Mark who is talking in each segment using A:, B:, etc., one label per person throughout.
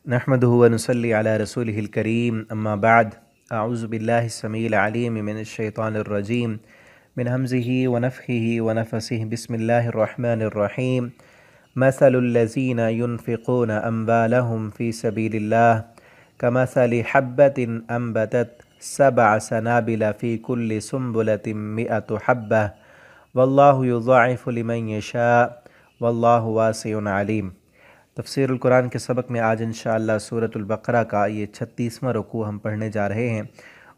A: नहमदुहु व नुसल्ली अला रसूलिहिल करीम अम्मा बाद अऊज़ु बिल्लाहि समील अलीम मिनश शैतानिर रजीम मिन हमज़िही व नफ़्ख़िही व नफ़सिही बिस्मिल्लाहिर रहमानिर रहीम मसलुल लज़ीना युनफ़िक़ूना अम्वालहुम फ़ी सबीलिल्लाह कमसलि हब्बतिन अम्बतत सबअ सनाबिला फ़ी कुल्लि सुम्बुलतिन मिअतु हब्बह वल्लाहु युज़ाइफ़ु लिमन यशा वल्लाहु वासिउन अलीम। तफ़सीरुल कुरान के सबक में आज इंशाअल्लाह सूरतुल बक़रा का ये 36वां रुकू हम पढ़ने जा रहे हैं।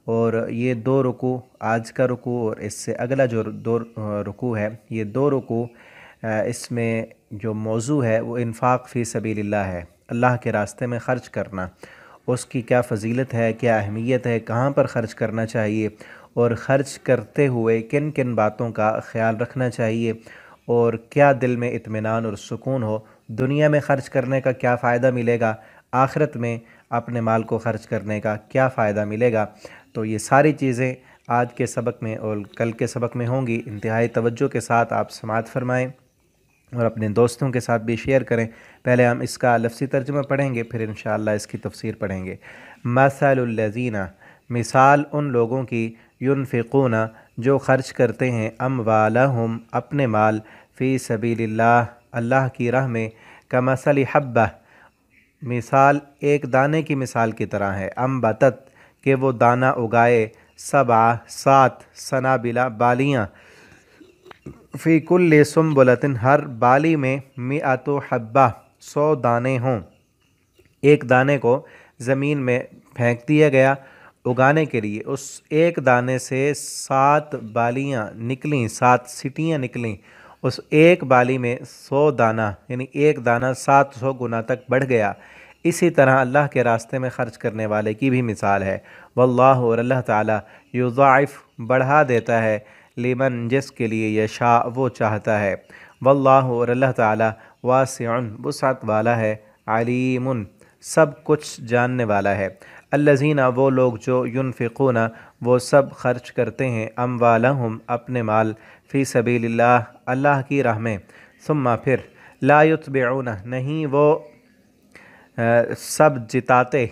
A: और ये दो रुकू, आज का रुकू और इससे अगला जो दो रुकू है, ये दो रुकू इसमें जो मौजू है वो इन्फ़ाक़ फ़ी सबीलिल्लाह है, अल्लाह के रास्ते में ख़र्च करना। उसकी क्या फ़जीलत है, क्या अहमियत है, कहाँ पर ख़र्च करना चाहिए और ख़र्च करते हुए किन किन बातों का ख़याल रखना चाहिए और क्या दिल में इत्मीनान और सुकून हो। दुनिया में ख़र्च करने का क्या फ़ायदा मिलेगा, आखिरत में अपने माल को ख़र्च करने का क्या फ़ायदा मिलेगा। तो ये सारी चीज़ें आज के सबक में और कल के सबक में होंगी। इंतहाई तवज्जो के साथ आप समाअत फ़रमाएँ और अपने दोस्तों के साथ भी शेयर करें। पहले हम इसका लफ्ज़ी तर्जुमा पढ़ेंगे, फिर इंशाअल्लाह इसकी तफसीर पढ़ेंगे। मसलुल लज़ीना, मिसाल उन लोगों की, युनफ़िक़ूना जो ख़र्च करते हैं, अम्वालहुम अपने माल, फ़ी सबीलिल्लाह अल्लाह की राह में, कमसलि हब्बह मिसाल एक दाने की मिसाल की तरह है, अम्बतत के वो दाना उगाए, सबआ सात, सनाबिला बालियाँ, फ़ी कुल्लि सुम्बुलतिन हर बाली में, मिअतु हब्बा 100 दाने हों। एक दाने को ज़मीन में फेंक दिया गया उगाने के लिए, उस एक दाने से 7 बालियाँ निकलीं, 7 सीटियाँ निकलीं। उस एक बाली में 100 दाना, यानी एक दाना 700 गुना तक बढ़ गया। इसी तरह अल्लाह के रास्ते में ख़र्च करने वाले की भी मिसाल है। वल्लाहु, और अल्लाह ताला, युज़ाइफ़ बढ़ा देता है, लिमन जिसके लिए, यशा वो चाहता है। वल्लाहु, और अल्लाह ताला, वासिउन वुसअत वाला है, अलीमुन सब कुछ जानने वाला है। अल्लज़ीना वो लोग जो, युनफ़िक़ूना वो सब खर्च करते हैं, अम्वालहुम अपने माल, फ़ी सबीलिल्लाह अल्लाह की राह में, सुम्मा फिर, ला युत्बिऊना नहीं वो सब जिताते,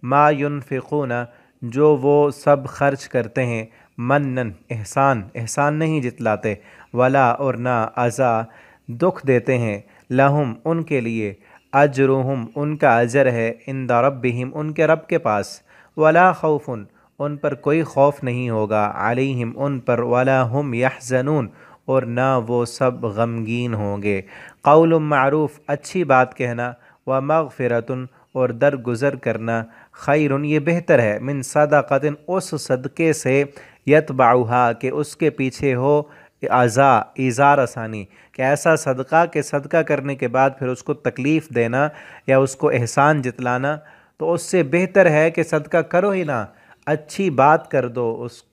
A: मा युनफ़िक़ूना जो वो सब खर्च करते हैं, मन्नन एहसान, एहसान नहीं जितलाते, वला और ना, अज़ा दुख देते हैं, लहुम उनके लिए, अजरुहुम उनका अजर है, इंदा रब्बिहिम उनके रब के पास, वला खौफुन उन पर कोई खौफ नहीं होगा, अलैहिम उन पर, वला हुम यहज़नून और ना वो सब गमगीन होंगे। क़ौलुम मारूफ़ अच्छी बात कहना, व मग़फ़िरतुन और दरगुज़र करना, खैरुन ये बेहतर है, मिन सदक़तिन उस सदक़े से, यतबउहा के उसके पीछे हो, अज़ा ईज़ार आसानी, कि ऐसा सदका के सदका करने के बाद फिर उसको तकलीफ़ देना या उसको एहसान जितलाना, तो उससे बेहतर है कि सदका करो ही ना, अच्छी बात कर दो उस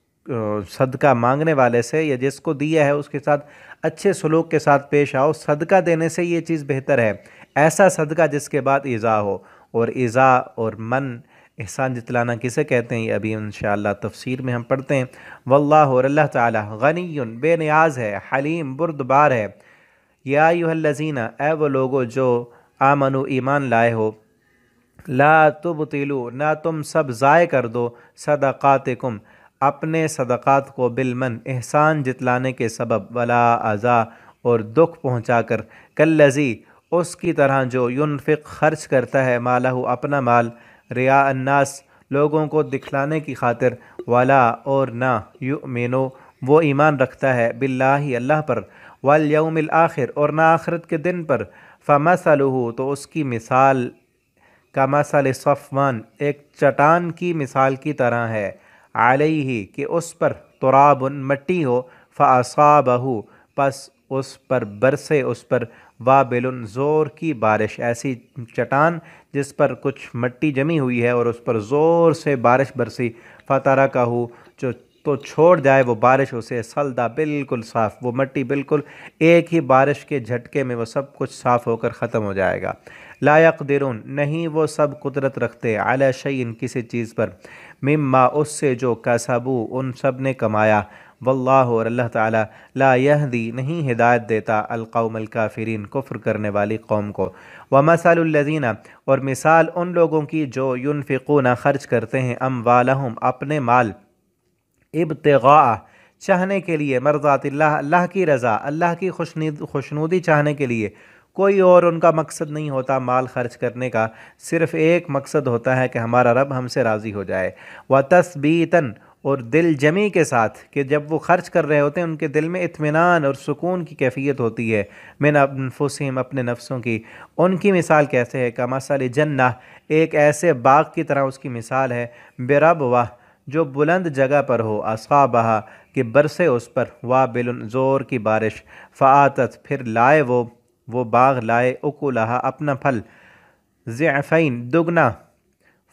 A: सदका मांगने वाले से या जिसको दिया है उसके साथ अच्छे सलूक के साथ पेश आओ। सदका देने से ये चीज़ बेहतर है, ऐसा सदका जिसके बाद ईज़ा हो। और ईज़ा और मन एहसान जितलाना किसे कहते हैं, ये अभी इंशाअल्लाह तफसीर में हम पढ़ते हैं। वल्लाहु और अल्लाह ताला, गनियुन बेनियाज है, हलीम बुर्दबार है। या अय्युहल्लज़ीना ए वो लोगो जो, आमनु ईमान लाए हो, ला तुबतिलू ना तुम सब ज़ाय कर दो, सदक़ातिकुम अपने सदक़ात को, बिलमन एहसान जितलाने के सबब, वला अज़ा और दुख पहुँचाकर, कल्लज़ी उसकी तरह जो, युनफ़िक़ खर्च करता है, मालहू अपना माल, रिया अन्नास लोगों को दिखलाने की खातिर, वला और ना, युमिनु वो ईमान रखता है, बिल्लाहि अल्लाह पर, वल यौमिल आखिर और ना आखिरत के दिन पर, फ़मसलुहु तो उसकी मिसाल, कमसल सफ़वान एक चट्टान की मिसाल की तरह है, अलैहि कि उस पर, तुराबुन मट्टी हो, फ़असाबहु पस उस पर बरसे, उस पर, वाबिलुन ज़ोर की बारिश, ऐसी चट्टान जिस पर कुछ मट्टी जमी हुई है और उस पर ज़ोर से बारिश बरसी, फ़तरकहु जो तो छोड़ जाए वो बारिश उसे, सल्दा बिल्कुल साफ़, वो मट्टी बिल्कुल एक ही बारिश के झटके में वो सब कुछ साफ़ होकर ख़त्म हो जाएगा। ला यक़दिरून नहीं वो सब कुदरत रखते, अला शैइन किसी चीज़ पर, मिम्मा उससे जो, कसबू उन सब ने कमाया, वल्लाहु और अल्लाह ताला ला यहदी नहीं हिदायत देता अलकौमल काफिरीन कुफ्र करने वाली कौम को। व मसलुल लज़ीना और मिसाल उन लोगों की जो युनफ़िक़ूना खर्च करते हैं अम्वालहुम अपने माल इब्तिगा चाहने के लिए मर्ज़ातिल्लाह अल्लाह की रज़ा अल्लाह की खुशनूदी चाहने के लिए। कोई और उनका मकसद नहीं होता माल खर्च करने का, सिर्फ़ एक मकसद होता है कि हमारा रब हमसे राज़ी हो जाए। व तस्बीतन और दिल जमी के साथ कि जब वो खर्च कर रहे होते हैं उनके दिल में इत्मीनान और सुकून की कैफियत होती है। मिन अनफुसिहिम अपने नफ्सों की। उनकी मिसाल कैसे है? कमसल जन्नह एक ऐसे बाग की तरह उसकी मिसाल है। बेरबवा जो बुलंद जगह पर हो, असाबहा कि बरसे उस पर, वाबिल ज़ोर की बारिश, फ़ातत फिर लाए वो बाग लाए, उकुलहा अपना फल, ज़िअफ़ैन दुगना,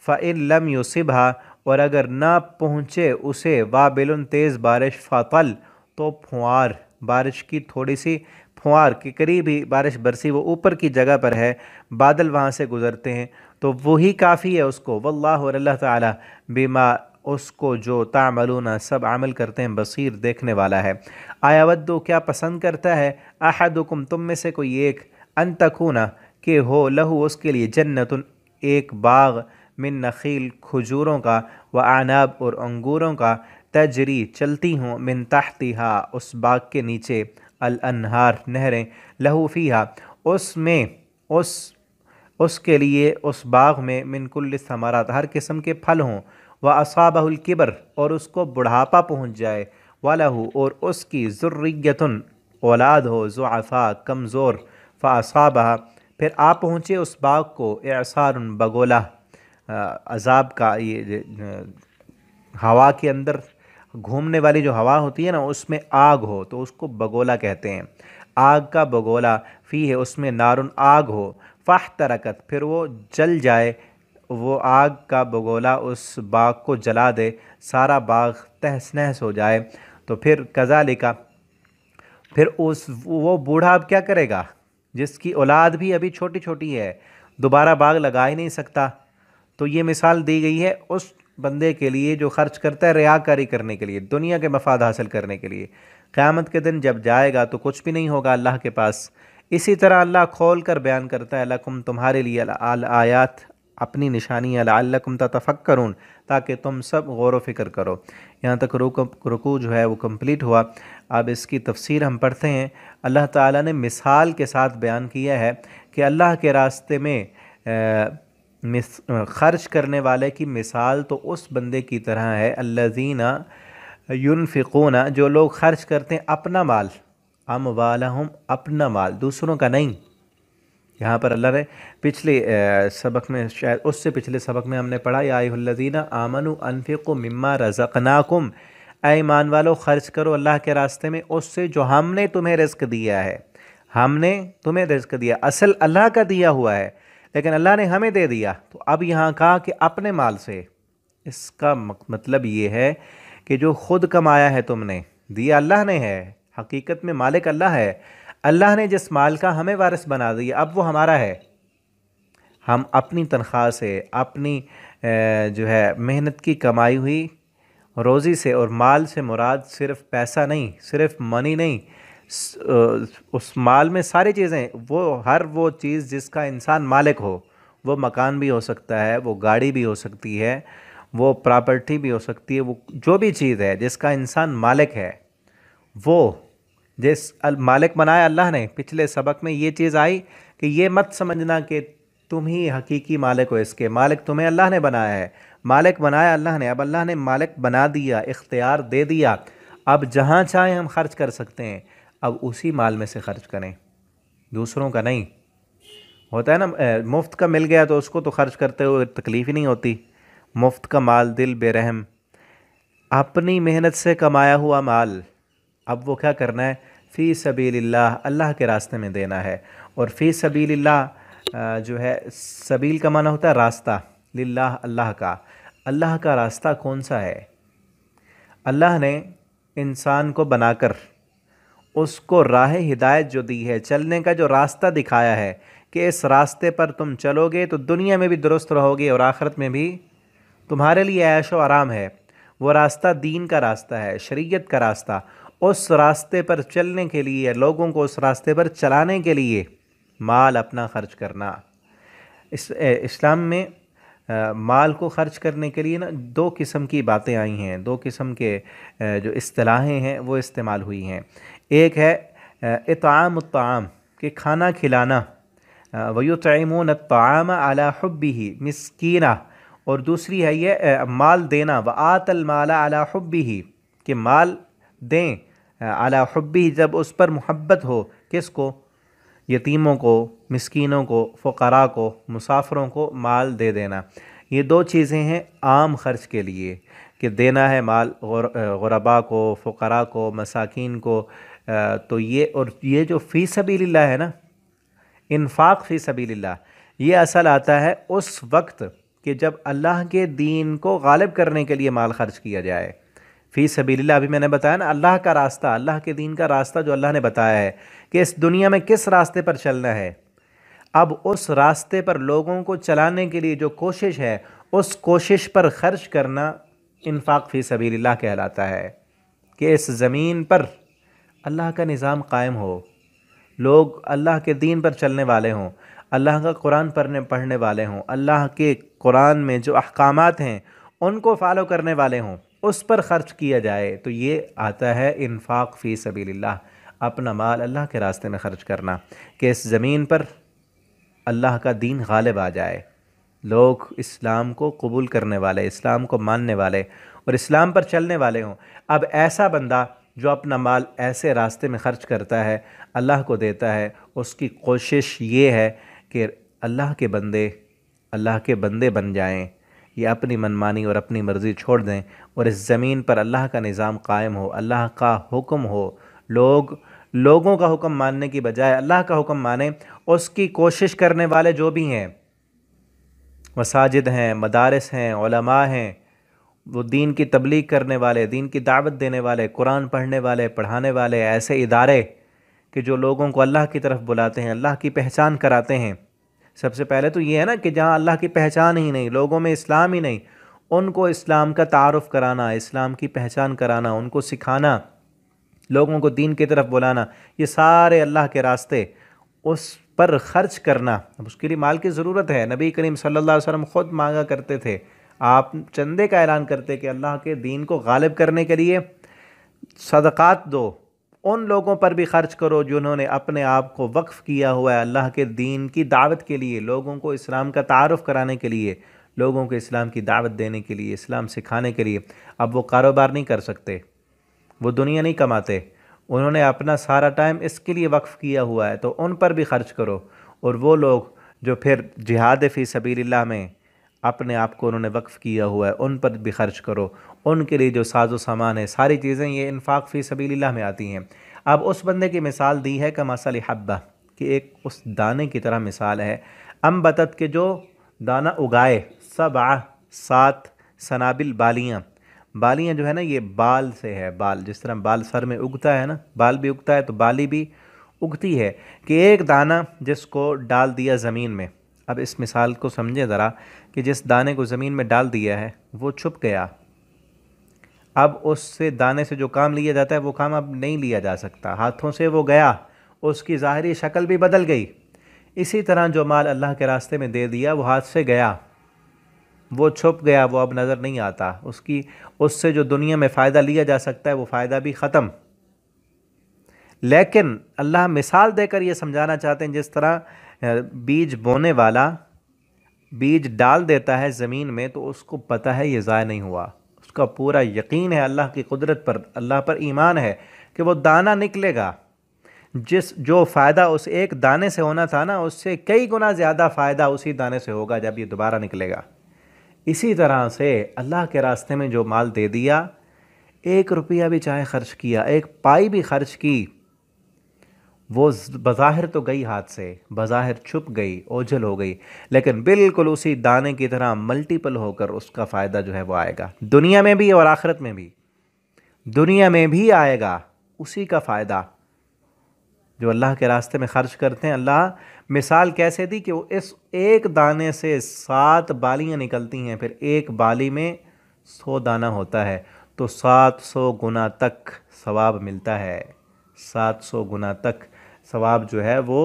A: फ़इन लम युसिबहा और अगर ना पहुँचे उसे वाबिल तेज़ बारिश, फ़तल तो फुआर बारिश की थोड़ी सी फुआर के करीब ही बारिश बरसी, वो ऊपर की जगह पर है, बादल वहाँ से गुज़रते हैं तो वही काफ़ी है उसको। वल्लाहु और अल्लाह ताला बिमा उसको जो तामलूना सब अमल करते हैं बसीर देखने वाला है। आयावद्दु क्या पसंद करता है अहदुकुम तुम में से कोई एक अन तकूना कि हो लहू उसके लिए जन्नतुन एक बाग मिन नखील खजूरों का व अनाब और अंगूरों का तजरी चलती हों मिन तहतिहा उस बाग के नीचे अल अनहार नहरें लहू फ़ीहा उसमें उसके लिए उस बाग में मिन कुल्लि समारात हर किस्म के फल हों। व असाबहुल किबर और उसको बुढ़ापा पहुँच जाए, वलहू और उसकी ज़ुर्रियतुन औलाद हो ज़ुअफ़ा कमज़ोर, फ़असाबहा फिर आ पहुँचे उस बाग को एसारुन बगोला अज़ाब का ये हवा के अंदर घूमने वाली जो हवा होती है ना उसमें आग हो तो उसको बगोला कहते हैं। आग का बगोला फ़ी है उसमें नारुन आग हो, फ़ाहतरकत फिर वो जल जाए, वो आग का बगोला उस बाग को जला दे, सारा बाग तहस नहस हो जाए। तो फिर कज़ालिका फिर उस वो बूढ़ा अब क्या करेगा जिसकी औलाद भी अभी छोटी छोटी है, दोबारा बाग लगा ही नहीं सकता। तो ये मिसाल दी गई है उस बंदे के लिए जो खर्च करता है रियाकारी करने के लिए, दुनिया के मफाद हासिल करने के लिए। क़यामत के दिन जब जाएगा तो कुछ भी नहीं होगा अल्लाह के पास। इसी तरह अल्लाह खोल कर बयान करता है लकुम तुम्हारे लिए अल आयात अपनी निशानियाँ लअल्लकुम ततफ़क्करून ताकि तुम सब गौर व फिक्र करो। यहाँ तक रुकू जो है वो कंप्लीट हुआ। अब इसकी तफसीर हम पढ़ते हैं। अल्लाह ताला ने मिसाल के साथ बयान किया है कि अल्लाह के रास्ते में खर्च करने वाले की मिसाल तो उस बंदे की तरह है अल्लज़ीना युनफ़िक़ूना जो लोग खर्च करते हैं अपना माल, अमवालहुम अपना माल दूसरों का नहीं। यहाँ पर अल्लाह ने पिछले सबक में शायद उससे पिछले सबक में हमने पढ़ा या अय्युहल्लज़ीना आमनु अनफ़िक़ू मिम्मा रज़क़नाकुम ऐ ईमान वालो खर्च करो अल्लाह के रास्ते में उससे जो हमने तुम्हें रिज़्क़ दिया है। हमने तुम्हें रिज़्क़ दिया असल अल्लाह का दिया हुआ है लेकिन अल्लाह ने हमें दे दिया। तो अब यहाँ कहा कि अपने माल से, इसका मतलब ये है कि जो खुद कमाया है तुमने दिया अल्लाह ने है, हकीकत में मालिक अल्लाह है। अल्लाह ने जिस माल का हमें वारिस बना दिया अब वो हमारा है। हम अपनी तनख्वाह से अपनी जो है मेहनत की कमाई हुई रोज़ी से, और माल से मुराद सिर्फ पैसा नहीं, सिर्फ मनी नहीं, उस माल में सारी चीज़ें, वो हर वो चीज़ जिसका इंसान मालिक हो, वो मकान भी हो सकता है, वो गाड़ी भी हो सकती है, वो प्रॉपर्टी भी हो सकती है, वो जो भी चीज़ है जिसका इंसान मालिक है वो जिस मालिक बनाया अल्लाह ने। पिछले सबक में ये चीज़ आई कि ये मत समझना कि तुम ही हकीकी मालिक हो, इसके मालिक तुम्हें अल्लाह ने बनाया है। मालिक बनाया अल्लाह ने, अब अल्लाह ने मालिक बना दिया, इख्तियार दे दिया। अब जहाँ चाहें हम खर्च कर सकते हैं, अब उसी माल में से खर्च करें, दूसरों का नहीं। होता है ना मुफ्त का मिल गया तो उसको तो खर्च करते हुए तकलीफ़ ही नहीं होती। मुफ्त का माल दिल बेरहम, अपनी मेहनत से कमाया हुआ माल अब वो क्या करना है, फ़ी सबीलिल्लाह अल्लाह के रास्ते में देना है। और फ़ी सबीलिल्लाह जो है सबील का माना होता है रास्ता, लिल्लाह अल्लाह का। अल्लाह का रास्ता कौन सा है? अल्लाह ने इंसान को बनाकर उसको राह हिदायत जो दी है, चलने का जो रास्ता दिखाया है कि इस रास्ते पर तुम चलोगे तो दुनिया में भी दुरुस्त रहोगे और आखिरत में भी तुम्हारे लिए ऐश व आराम है। वो रास्ता दीन का रास्ता है, शरीयत का रास्ता। उस रास्ते पर चलने के लिए, लोगों को उस रास्ते पर चलाने के लिए माल अपना खर्च करना। इस्लाम में माल को खर्च करने के लिए ना दो किस्म की बातें आई हैं, दो किस्म के जो इस्तिलाहें हैं वो इस्तेमाल हुई हैं। एक है इताम ताम, कि खाना खिलाना, वयुतइमून अत्ताम अला हुब्बिही मिस्कीना, और दूसरी है ये माल देना, व आतल माला अला हुब्बिही, कि माल दें अला हुब्बिही, जब उस पर मोहब्बत हो। किसको? यतीमों को, मिस्कीनों को, फ़ुक़रा को, मुसाफिरों को माल दे देना। ये दो चीज़ें हैं आम ख़र्च के लिए, कि देना है माल गुरबा को, फ़ुक़रा को, मसाकीन को। तो ये जो फ़ी सबीलिल्लाह है ना, इन्फ़ाक़ फ़ी सबीलिल्लाह, ये असल आता है उस वक्त कि जब अल्लाह के दीन को गालिब करने के लिए माल खर्च किया जाए। फ़ी सबीलिल्लाह, अभी मैंने बताया ना, अल्लाह का रास्ता, अल्लाह के दीन का रास्ता जो अल्लाह ने बताया है कि इस दुनिया में किस रास्ते पर चलना है। अब उस रास्ते पर लोगों को चलाने के लिए जो कोशिश है, उस कोशिश पर खर्च करना इन्फ़ाक़ फ़ी सबीलिल्लाह कहलाता है। कि इस ज़मीन पर अल्लाह का निज़ाम कायम हो, लोग अल्लाह के दीन पर चलने वाले हों, अल्लाह का कुरान पढ़ने वाले हों, अल्लाह के कुरान में जो अहकामात हैं उनको फॉलो करने वाले हों, उस पर ख़र्च किया जाए। तो ये आता है इन्फ़ाक़ फ़ी सबीलिल्लाह, अपना माल अल्लाह के रास्ते में ख़र्च करना, कि इस ज़मीन पर अल्लाह का दीन गालिब आ जाए, लोग इस्लाम को कबूल करने वाले, इस्लाम को मानने वाले और इस्लाम पर चलने वाले हों। अब ऐसा बंदा जो अपना माल ऐसे रास्ते में ख़र्च करता है, अल्लाह को देता है, उसकी कोशिश ये है कि अल्लाह के बंदे बन जाएं, ये अपनी मनमानी और अपनी मर्ज़ी छोड़ दें और इस ज़मीन पर अल्लाह का निज़ाम कायम हो, अल्लाह का हुक्म हो, लोगों का हुक्म मानने की बजाय अल्लाह का हुक्म माने। उसकी कोशिश करने वाले जो भी हैं, मसाजिद हैं, मदारिस हैं, उलमा हैं, वो दीन की तबलीग करने वाले, दीन की दावत देने वाले, कुरान पढ़ने वाले, पढ़ाने वाले, ऐसे इदारे कि जो लोगों को अल्लाह की तरफ बुलाते हैं, अल्लाह की पहचान कराते हैं। सबसे पहले तो ये है ना कि जहाँ अल्लाह की पहचान ही नहीं, लोगों में इस्लाम ही नहीं, उनको इस्लाम का तारुफ़ कराना, इस्लाम की पहचान कराना, उनको सिखाना, लोगों को दीन की तरफ बुलाना, ये सारे अल्लाह के रास्ते, उस पर ख़र्च करना। अब उसके लिए माल की ज़रूरत है। नबी करीम सल्लल्लाहु अलैहि वसल्लम ख़ुद मांगा करते थे, आप चंदे का ऐलान करते कि अल्लाह के दीन को गालिब करने के लिए सदक़ात दो, उन लोगों पर भी ख़र्च करो जिन्होंने अपने आप को वक्फ़ किया हुआ है अल्लाह के दीन की दावत के लिए, लोगों को इस्लाम का तारुफ़ कराने के लिए, लोगों को इस्लाम की दावत देने के लिए, इस्लाम सिखाने के लिए। अब वो कारोबार नहीं कर सकते, वो दुनिया नहीं कमाते, उन्होंने अपना सारा टाइम इसके लिए वक्फ़ किया हुआ है, तो उन पर भी खर्च करो। और वो लोग जो फिर जिहाद फ़ी सबीलिल्लाह में अपने आप को उन्होंने वक्फ़ किया हुआ है, उन पर भी खर्च करो। उनके लिए जो साजो सामान है, सारी चीज़ें ये इन्फ़ाक़ फ़ी सबीलिल्लाह में आती हैं। अब उस बंदे की मिसाल दी है कमसल हब्बा, कि एक उस दाने की तरह मिसाल है, अम्बतत के जो दाना उगाए, सबआ 7 सनाबिल बालियाँ जो है ना, ये बाल से है, बाल जिस तरह बाल सर में उगता है ना, बाल भी उगता है तो बाली भी उगती है, कि एक दाना जिसको डाल दिया ज़मीन में। अब इस मिसाल को समझें ज़रा, कि जिस दाने को ज़मीन में डाल दिया है वो छुप गया, अब उससे दाने से जो काम लिया जाता है वो काम अब नहीं लिया जा सकता, हाथों से वो गया, उसकी ज़ाहिरी शक्ल भी बदल गई। इसी तरह जो माल अल्लाह के रास्ते में दे दिया वो हाथ से गया, वो छुप गया, वो अब नज़र नहीं आता, उससे जो दुनिया में फ़ायदा लिया जा सकता है वो फ़ायदा भी ख़त्म। लेकिन अल्लाह मिसाल देकर ये समझाना चाहते हैं, जिस तरह बीज बोने वाला बीज डाल देता है ज़मीन में तो उसको पता है ये ज़ाया नहीं हुआ, उसका पूरा यकीन है अल्लाह की कुदरत पर, अल्लाह पर ईमान है कि वो दाना निकलेगा। जो फ़ायदा उस एक दाने से होना था ना, उससे कई गुना ज़्यादा फ़ायदा उसी दाने से होगा जब ये दोबारा निकलेगा। इसी तरह से अल्लाह के रास्ते में जो माल दे दिया, 1 रुपया भी चाहे खर्च किया, 1 पाई भी खर्च की, वो बज़ाहिर तो गई हाथ से, बज़ाहिर छुप गई, ओझल हो गई, लेकिन बिल्कुल उसी दाने की तरह मल्टीपल होकर उसका फ़ायदा जो है वो आएगा, दुनिया में भी और आखिरत में भी। दुनिया में भी आएगा उसी का फ़ायदा जो अल्लाह के रास्ते में ख़र्च करते हैं। अल्लाह मिसाल कैसे दी कि वो इस एक दाने से 7 बालियाँ निकलती हैं, फिर एक बाली में 100 दाना होता है तो 700 गुना तक सवाब मिलता है। 700 गुना तक सवाब जो है वो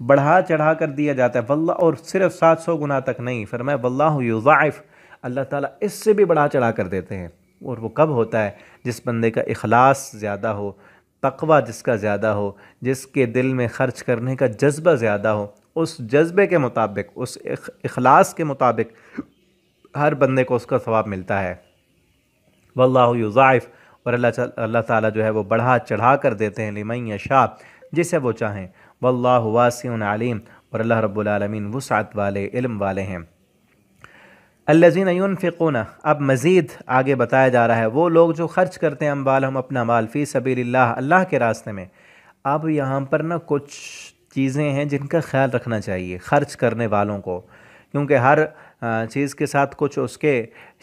A: बढ़ा चढ़ा कर दिया जाता है वल्लाह। और सिर्फ 700 गुना तक नहीं, फरमाया वल्लाहु युज़ाइफ, अल्लाह ताला इससे भी बढ़ा चढ़ा कर देते हैं। और वो कब होता है? जिस बंदे का इखलास ज़्यादा हो, तक़वा जिसका ज़्यादा हो, जिसके दिल में ख़र्च करने का जज्बा ज़्यादा हो, उस जज्बे के मुताबिक, उस इखलास के मुताबिक हर बंदे को उसका सवाब मिलता है। वल्लाहु युज़ाइफ, और अल्लाह ताला जो है वो बढ़ा चढ़ा कर देते हैं लिमन यशा, जिसे वो चाहें। वल्लाहु वासिउन अलीम, और अल्लाह रब्बुल आलमीन वुसअत वाले, इल्म वाले हैं। अल्लज़ीना युनफ़िक़ूना, अब मज़ीद आगे बताया जा रहा है वो लोग जो ख़र्च करते हैं अम्वालहुम, अपना माल, फ़ी सबीलिल्लाह, अल्लाह के रास्ते में। अब यहाँ पर ना कुछ चीज़ें हैं जिनका ख्याल रखना चाहिए ख़र्च करने वालों को, क्योंकि हर चीज़ के साथ कुछ उसके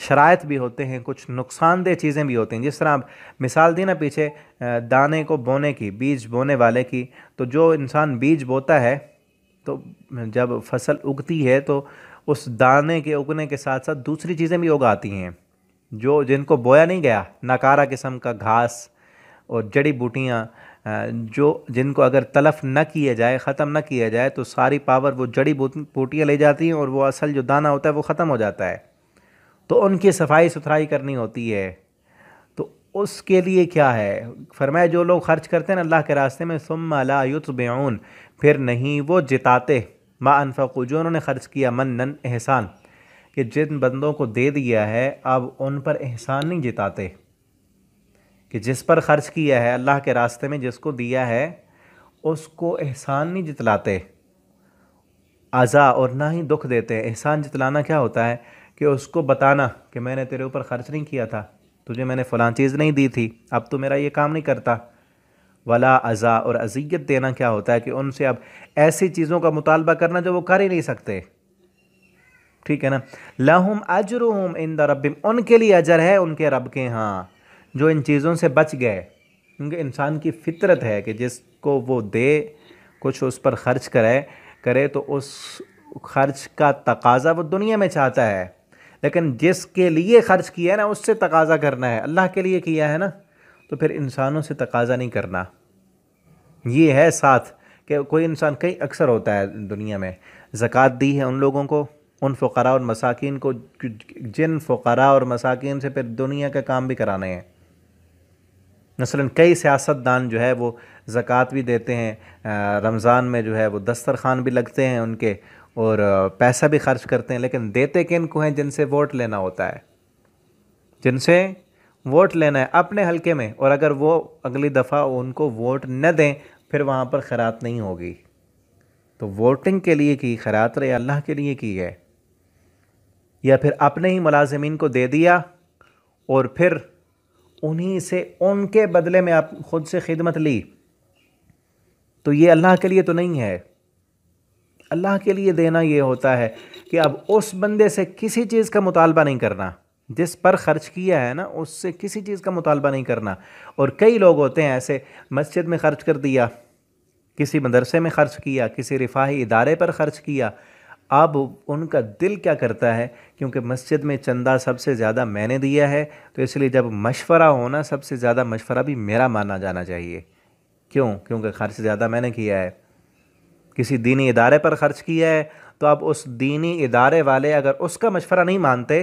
A: शराइत भी होते हैं, कुछ नुकसानदेह चीज़ें भी होती हैं। जिस तरह आप मिसाल दी ना पीछे दाने को बोने की, बीज बोने वाले की, तो जो इंसान बीज बोता है तो जब फसल उगती है तो उस दाने के उगने के साथ साथ दूसरी चीज़ें भी उगाती हैं जो जिनको बोया नहीं गया, नाकारा किस्म का घास और जड़ी बूटियाँ, जो जिनको अगर तलफ़ न किया जाए, ख़त्म न किया जाए तो सारी पावर वो जड़ी बूटियाँ ले जाती हैं और वो असल जो दाना होता है वो ख़त्म हो जाता है। तो उनकी सफाई सुथराई करनी होती है। तो उसके लिए क्या है, फरमाया जो लोग खर्च करते हैं ना अल्लाह के रास्ते में, सुम्मा ला युतबिऊन, फिर नहीं वो जिताते, मा अनफ़क़ू, जो उन्होंने ख़र्च किया, मन्नन, एहसान, कि जिन बंदों को दे दिया है अब उन पर एहसान नहीं जिताते, कि जिस पर ख़र्च किया है अल्लाह के रास्ते में, जिसको दिया है उसको एहसान नहीं जितलाते, आज़ा, और ना ही दुख देते हैं। एहसान जितलाना क्या होता है कि उसको बताना कि मैंने तेरे ऊपर ख़र्च नहीं किया था, तुझे मैंने फ़लाँ चीज़ नहीं दी थी, अब तो मेरा ये काम नहीं करता। वला अज़ा, और अज़ियत देना क्या होता है कि उनसे अब ऐसी चीज़ों का मुतालबा करना जो वो कर ही नहीं सकते। ठीक है ना। लहुम अजरुहुम इंद रब्बिहिम, उनके लिए अजर है उनके रब के यहाँ, जो इन चीज़ों से बच गए। क्योंकि इंसान की फितरत है कि जिसको वो दे, कुछ उस पर ख़र्च करे तो उस खर्च का तकाज़ा वो दुनिया में चाहता है, लेकिन जिसके लिए ख़र्च किया है ना उससे तकाज़ा करना है। अल्लाह के लिए किया है ना तो फिर इंसानों से तकाज़ा नहीं करना। ये है साथ कि कोई इंसान, कई अक्सर होता है दुनिया में, ज़कात दी है उन लोगों को, उन फ़ुक़रा और मसाकिन को, जिन फ़ुक़रा और मसाकिन से फिर दुनिया का काम भी कराने हैं। मसलन कई सियासतदान जो है वो ज़कात भी देते हैं, रमज़ान में जो है वो दस्तरखान भी लगते हैं उनके, और पैसा भी खर्च करते हैं, लेकिन देते किन को हैं? जिनसे वोट लेना होता है, जिनसे वोट लेना है अपने हलके में, और अगर वो अगली दफ़ा उनको वोट न दें फिर वहाँ पर खैरात नहीं होगी। तो वोटिंग के लिए की खैरात रहे, अल्लाह के लिए की है। या फिर अपने ही मुलाजिमीन को दे दिया और फिर उन्हीं से, उनके बदले में आप खुद से खिदमत ली, तो ये अल्लाह के लिए तो नहीं है। अल्लाह के लिए देना ये होता है कि अब उस बंदे से किसी चीज़ का मुतालबा नहीं करना, जिस पर ख़र्च किया है ना उससे किसी चीज़ का मुतालबा नहीं करना। और कई लोग होते हैं ऐसे, मस्जिद में ख़र्च कर दिया, किसी मदरसे में ख़र्च किया, किसी रिफाही इदारे पर ख़र्च किया। अब उनका दिल क्या करता है, क्योंकि मस्जिद में चंदा सबसे ज़्यादा मैंने दिया है तो इसलिए जब मशवरा होना, सबसे ज़्यादा मशवरा भी मेरा माना जाना चाहिए। क्यों? क्योंकि ख़र्च ज़्यादा मैंने किया है। किसी दीनी इदारे पर ख़र्च किया है तो अब उस दीनी इदारे वाले अगर उसका मशवरा नहीं मानते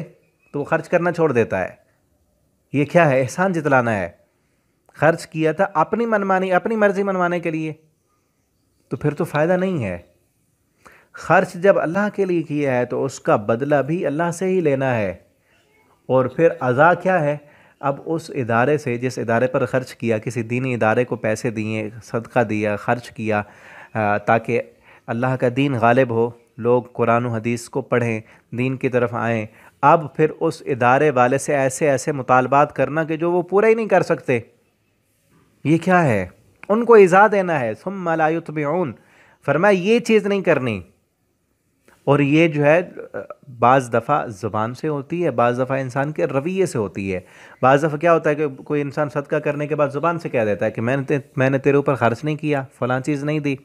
A: तो वो ख़र्च करना छोड़ देता है। ये क्या है? एहसान जितलाना है। ख़र्च किया था अपनी मनमानी, अपनी मर्ज़ी मनवाने के लिए, तो फिर तो फ़ायदा नहीं है। ख़र्च जब अल्लाह के लिए किया है तो उसका बदला भी अल्लाह से ही लेना है। और फिर अज़ा क्या है? अब उस इदारे से, जिस इदारे पर ख़र्च किया, किसी दीनी इदारे को पैसे दिए, सदका दिया, ख़र्च किया, ताकि अल्लाह का दीन गालिब हो, लोग कुरान और हदीस को पढ़ें, दीन की तरफ आएँ। अब फिर उस इदारे वाले से ऐसे ऐसे मुतालबात करना कि जो वो पूरा ही नहीं कर सकते, ये क्या है? उनको इज़ा देना है। सुम्मा ला युतबिऊन, फरमाया ये चीज़ नहीं करनी। और ये जो है बाज़ दफ़ा ज़ुबान से होती है, बाज़ दफ़ा इंसान के रवैये से होती है। बाज़ दफ़ा क्या होता है कि कोई इंसान सदका करने के बाद ज़ुबान से कह देता है कि मैंने तेरे ऊपर ख़र्च नहीं किया, फ़लाँ चीज़ नहीं दी,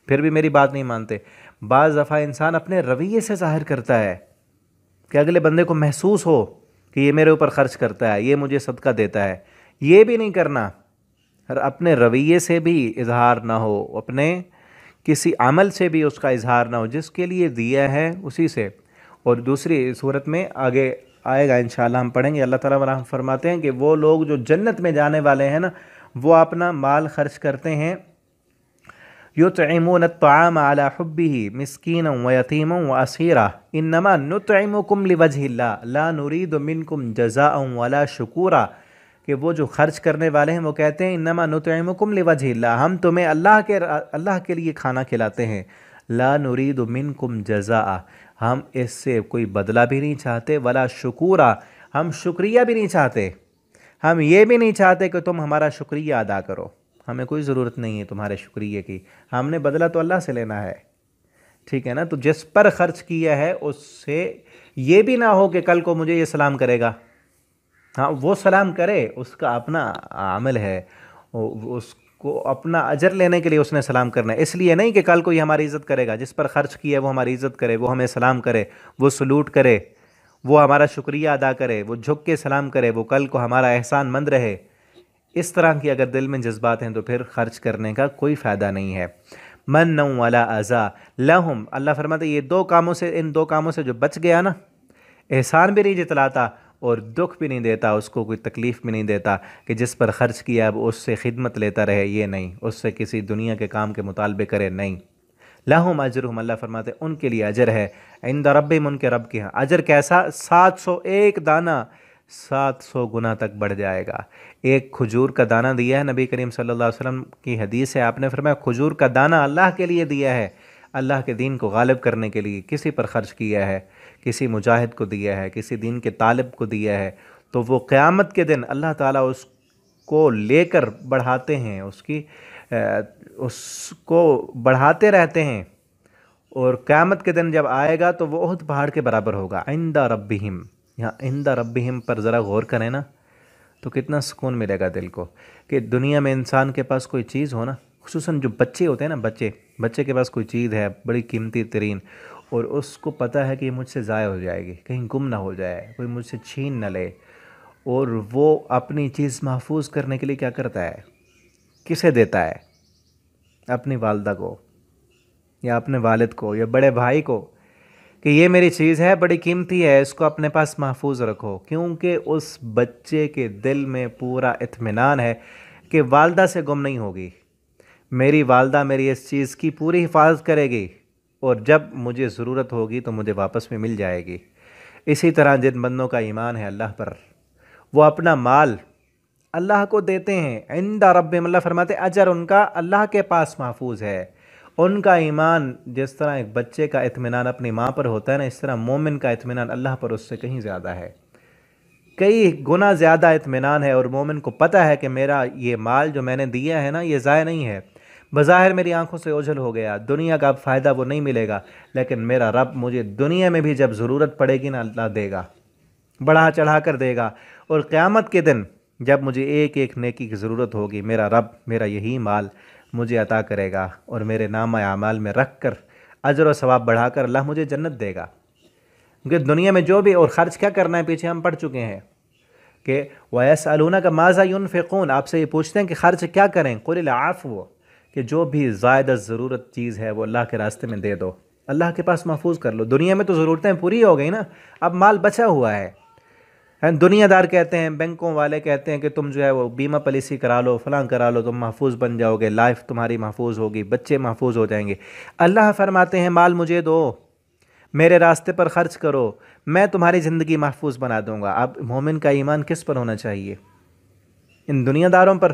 A: फिर भी मेरी बात नहीं मानते। बाज़ दफ़ा इंसान अपने रवैये से ज़ाहिर करता है कि अगले बंदे को महसूस हो कि ये मेरे ऊपर खर्च करता है, ये मुझे सदका देता है। ये भी नहीं करना, और अपने रवैये से भी इजहार ना हो, अपने किसी अमल से भी उसका इजहार ना हो, जिसके लिए दिया है उसी से। और दूसरी सूरत में आगे आएगा इंशाअल्लाह, हम पढ़ेंगे, अल्लाह ताला वहाँ फरमाते हैं कि वो लोग जो जन्नत में जाने वाले हैं ना, वो अपना माल खर्च करते हैं। युतइमून अत्तआम अला हुब्बिही मिस्कीनन व यतीमन व असीरा इन्नमा नुतइमुकुम लिवजहिल्लाह ला नुरीदु मिनकुम जज़ाअन वला शुकूरा। कि वो जो खर्च करने वाले हैं वो कहते हैं इन्नमा नुतइमुकुम लिवजहिल्लाह, हम तुम्हें अल्लाह के लिए खाना खिलाते हैं। ला नुरीदु मिनकुम जज़ाअ, हम इससे कोई बदला भी नहीं चाहते, वला शुकूरा, हम शुक्रिया भी नहीं चाहते। हम ये भी नहीं चाहते कि तुम हमारा शुक्रिया अदा करो, हमें कोई ज़रूरत नहीं है तुम्हारे शुक्रिया की, हमने बदला तो अल्लाह से लेना है। ठीक है ना। तो जिस पर खर्च किया है उससे ये भी ना हो कि कल को मुझे ये सलाम करेगा। हाँ, वो सलाम करे, उसका अपना अमल है, उसको अपना अजर लेने के लिए उसने सलाम करना है, इसलिए नहीं कि कल को ये हमारी इज़्ज़त करेगा। जिस पर खर्च किया है वो हमारी इज़्ज़त करे, वो हमें सलाम करे, वो सलूट करे, वो हमारा शुक्रिया अदा करे, वो झुक के सलाम करे, वो कल को हमारा एहसान मंद रहे। इस तरह की अगर दिल में जज्बात हैं तो फिर खर्च करने का कोई फ़ायदा नहीं है। मन वला अज़ा लहुम, अल्लाह फरमाते ये दो कामों से, इन दो कामों से जो बच गया ना, एहसान भी नहीं जितलाता और दुख भी नहीं देता, उसको कोई तकलीफ़ भी नहीं देता कि जिस पर ख़र्च किया अब उससे खिदमत लेता रहे, ये नहीं, उससे किसी दुनिया के काम के मुतालबे करे, नहीं। लहुम अजरुहुम, अल्लाह फरमाते उनके लिए अजर है, इंद रब्बिहिम, उनके रब के यहाँ। अजर कैसा? 701 दाना, 700 गुना तक बढ़ जाएगा। एक खजूर का दाना दिया है, नबी करीम सल्लल्लाहु अलैहि वसल्लम की हदीस है, आपने फरमाया खजूर का दाना अल्लाह के लिए दिया है, अल्लाह के दीन को गालिब करने के लिए किसी पर खर्च किया है, किसी मुजाहिद को दिया है, किसी दीन के तालिब को दिया है, तो वो क़यामत के दिन अल्लाह ताला उसको लेकर बढ़ाते हैं, उसको बढ़ाते रहते हैं। और क़यामत के दिन जब आएगा तो वो उहद पहाड़ के बराबर होगा। इंदा रब्बिहिम, यहाँ इंदा रब्बिहिम पर ज़रा गौर करें ना तो कितना सुकून मिलेगा दिल को, कि दुनिया में इंसान के पास कोई चीज़ हो ना, खुसूसन जो बच्चे होते हैं ना, बच्चे के पास कोई चीज़ है बड़ी कीमती तरीन, और उसको पता है कि ये मुझसे ज़ाया हो जाएगी, कहीं गुम ना हो जाए, कोई मुझसे छीन ना ले, और वो अपनी चीज़ महफूज करने के लिए क्या करता है? किसे देता है? अपनी वालदा को या अपने वालिद को या बड़े भाई को, कि ये मेरी चीज़ है, बड़ी कीमती है, इसको अपने पास महफूज रखो, क्योंकि उस बच्चे के दिल में पूरा इत्मीनान है कि वालदा से गुम नहीं होगी, मेरी वालदा मेरी इस चीज़ की पूरी हिफाजत करेगी, और जब मुझे ज़रूरत होगी तो मुझे वापस में मिल जाएगी। इसी तरह जिन बंदों का ईमान है अल्लाह पर, वो अपना माल अल्लाह को देते हैं। इंदा रब्बिहिम, अल्लाह फरमाते अजर उनका अल्लाह के पास महफूज है। उनका ईमान, जिस तरह एक बच्चे का इत्मीनान अपनी माँ पर होता है ना, इस तरह मोमिन का इत्मीनान अल्लाह पर उससे कहीं ज़्यादा है, कई गुना ज़्यादा इत्मीनान है। और मोमिन को पता है कि मेरा ये माल जो मैंने दिया है ना, ये ज़ाया नहीं है, बज़ाहिर मेरी आंखों से ओझल हो गया, दुनिया का फ़ायदा वो नहीं मिलेगा, लेकिन मेरा रब मुझे दुनिया में भी जब ज़रूरत पड़ेगी ना, अल्लाह देगा, बढ़ा चढ़ा कर देगा। और क़यामत के दिन जब मुझे एक एक नेकी की ज़रूरत होगी, मेरा रब मेरा यही माल मुझे अता करेगा, और मेरे नामा आमाल में रख कर अजर व सवाब बढ़ाकर अल्लाह मुझे जन्नत देगा। क्योंकि दुनिया में जो भी, और ख़र्च क्या करना है पीछे हम पढ़ चुके हैं कि वयसअलूना का माज़ा युनफ़िक़ून, आपसे ये पूछते हैं कि ख़र्च क्या करें, क़ुलिल आफ़्व, कि जो भी ज़ायदा ज़रूरत चीज़ है वो अल्लाह के रास्ते में दे दो, अल्लाह के पास महफूज कर लो। दुनिया में तो ज़रूरतें पूरी हो गई ना, अब माल बचा हुआ है। दुनियादार कहते हैं, बैंकों वाले कहते हैं कि तुम जो है वो बीमा पॉलिसी करा लो, फलां करा लो, तुम महफूज बन जाओगे, लाइफ तुम्हारी महफूज होगी, बच्चे महफूज हो जाएंगे। अल्लाह फरमाते हैं माल मुझे दो, मेरे रास्ते पर ख़र्च करो, मैं तुम्हारी ज़िंदगी महफूज बना दूँगा। अब मोमिन का ईमान किस पर होना चाहिए? इन दुनियादारों पर,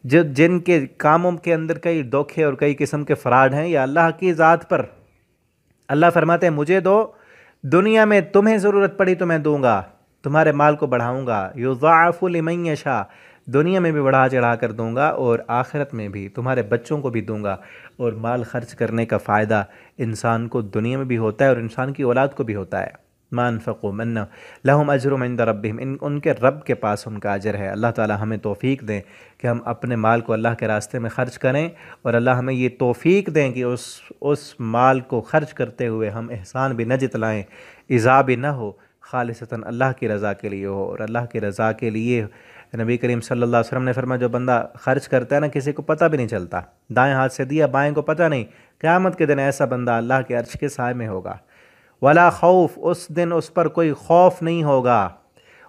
A: जो जिनके कामों के अंदर कई धोखे और कई किस्म के फ़राड हैं, या अल्लाह की ज़ात पर? अल्लाह फरमाते हैं मुझे दो, दुनिया में तुम्हें ज़रूरत पड़ी तो मैं दूंगा, तुम्हारे माल को बढ़ाऊंगा, युज़ाअफ़ु लिमन यशा, दुनिया में भी बढ़ा चढ़ा कर दूंगा, और आखिरत में भी तुम्हारे बच्चों को भी दूंगा। और माल खर्च करने का फ़ायदा इंसान को दुनिया में भी होता है और इंसान की औलाद को भी होता है। मा अनफ़क़ू मिन लहुम अजरुम इंद रब्बिहिम, उनके रब के पास उनका अजर है। अल्लाह ताला हमें तौफ़ीक दें कि हम अपने माल को अल्लाह के रास्ते में ख़र्च करें, और अल्लाह हमें ये तौफ़ीक दें कि उस माल को ख़र्च करते हुए हम एहसान भी न जितलाएँ, इज़ा भी न हो, खालिसतन अल्लाह की रज़ा के लिए हो। और अल्लाह की रज़ा के लिए नबी करीम सल्लल्लाहु अलैहि वसल्लम ने फरमाया, जो बंदा खर्च करता है ना, किसी को पता भी नहीं चलता, दाएं हाथ से दिया बाएं को पता नहीं, क़यामत के दिन ऐसा बंदा अल्लाह के अर्श के साए में होगा। वला खौफ, उस दिन उस पर कोई खौफ नहीं होगा।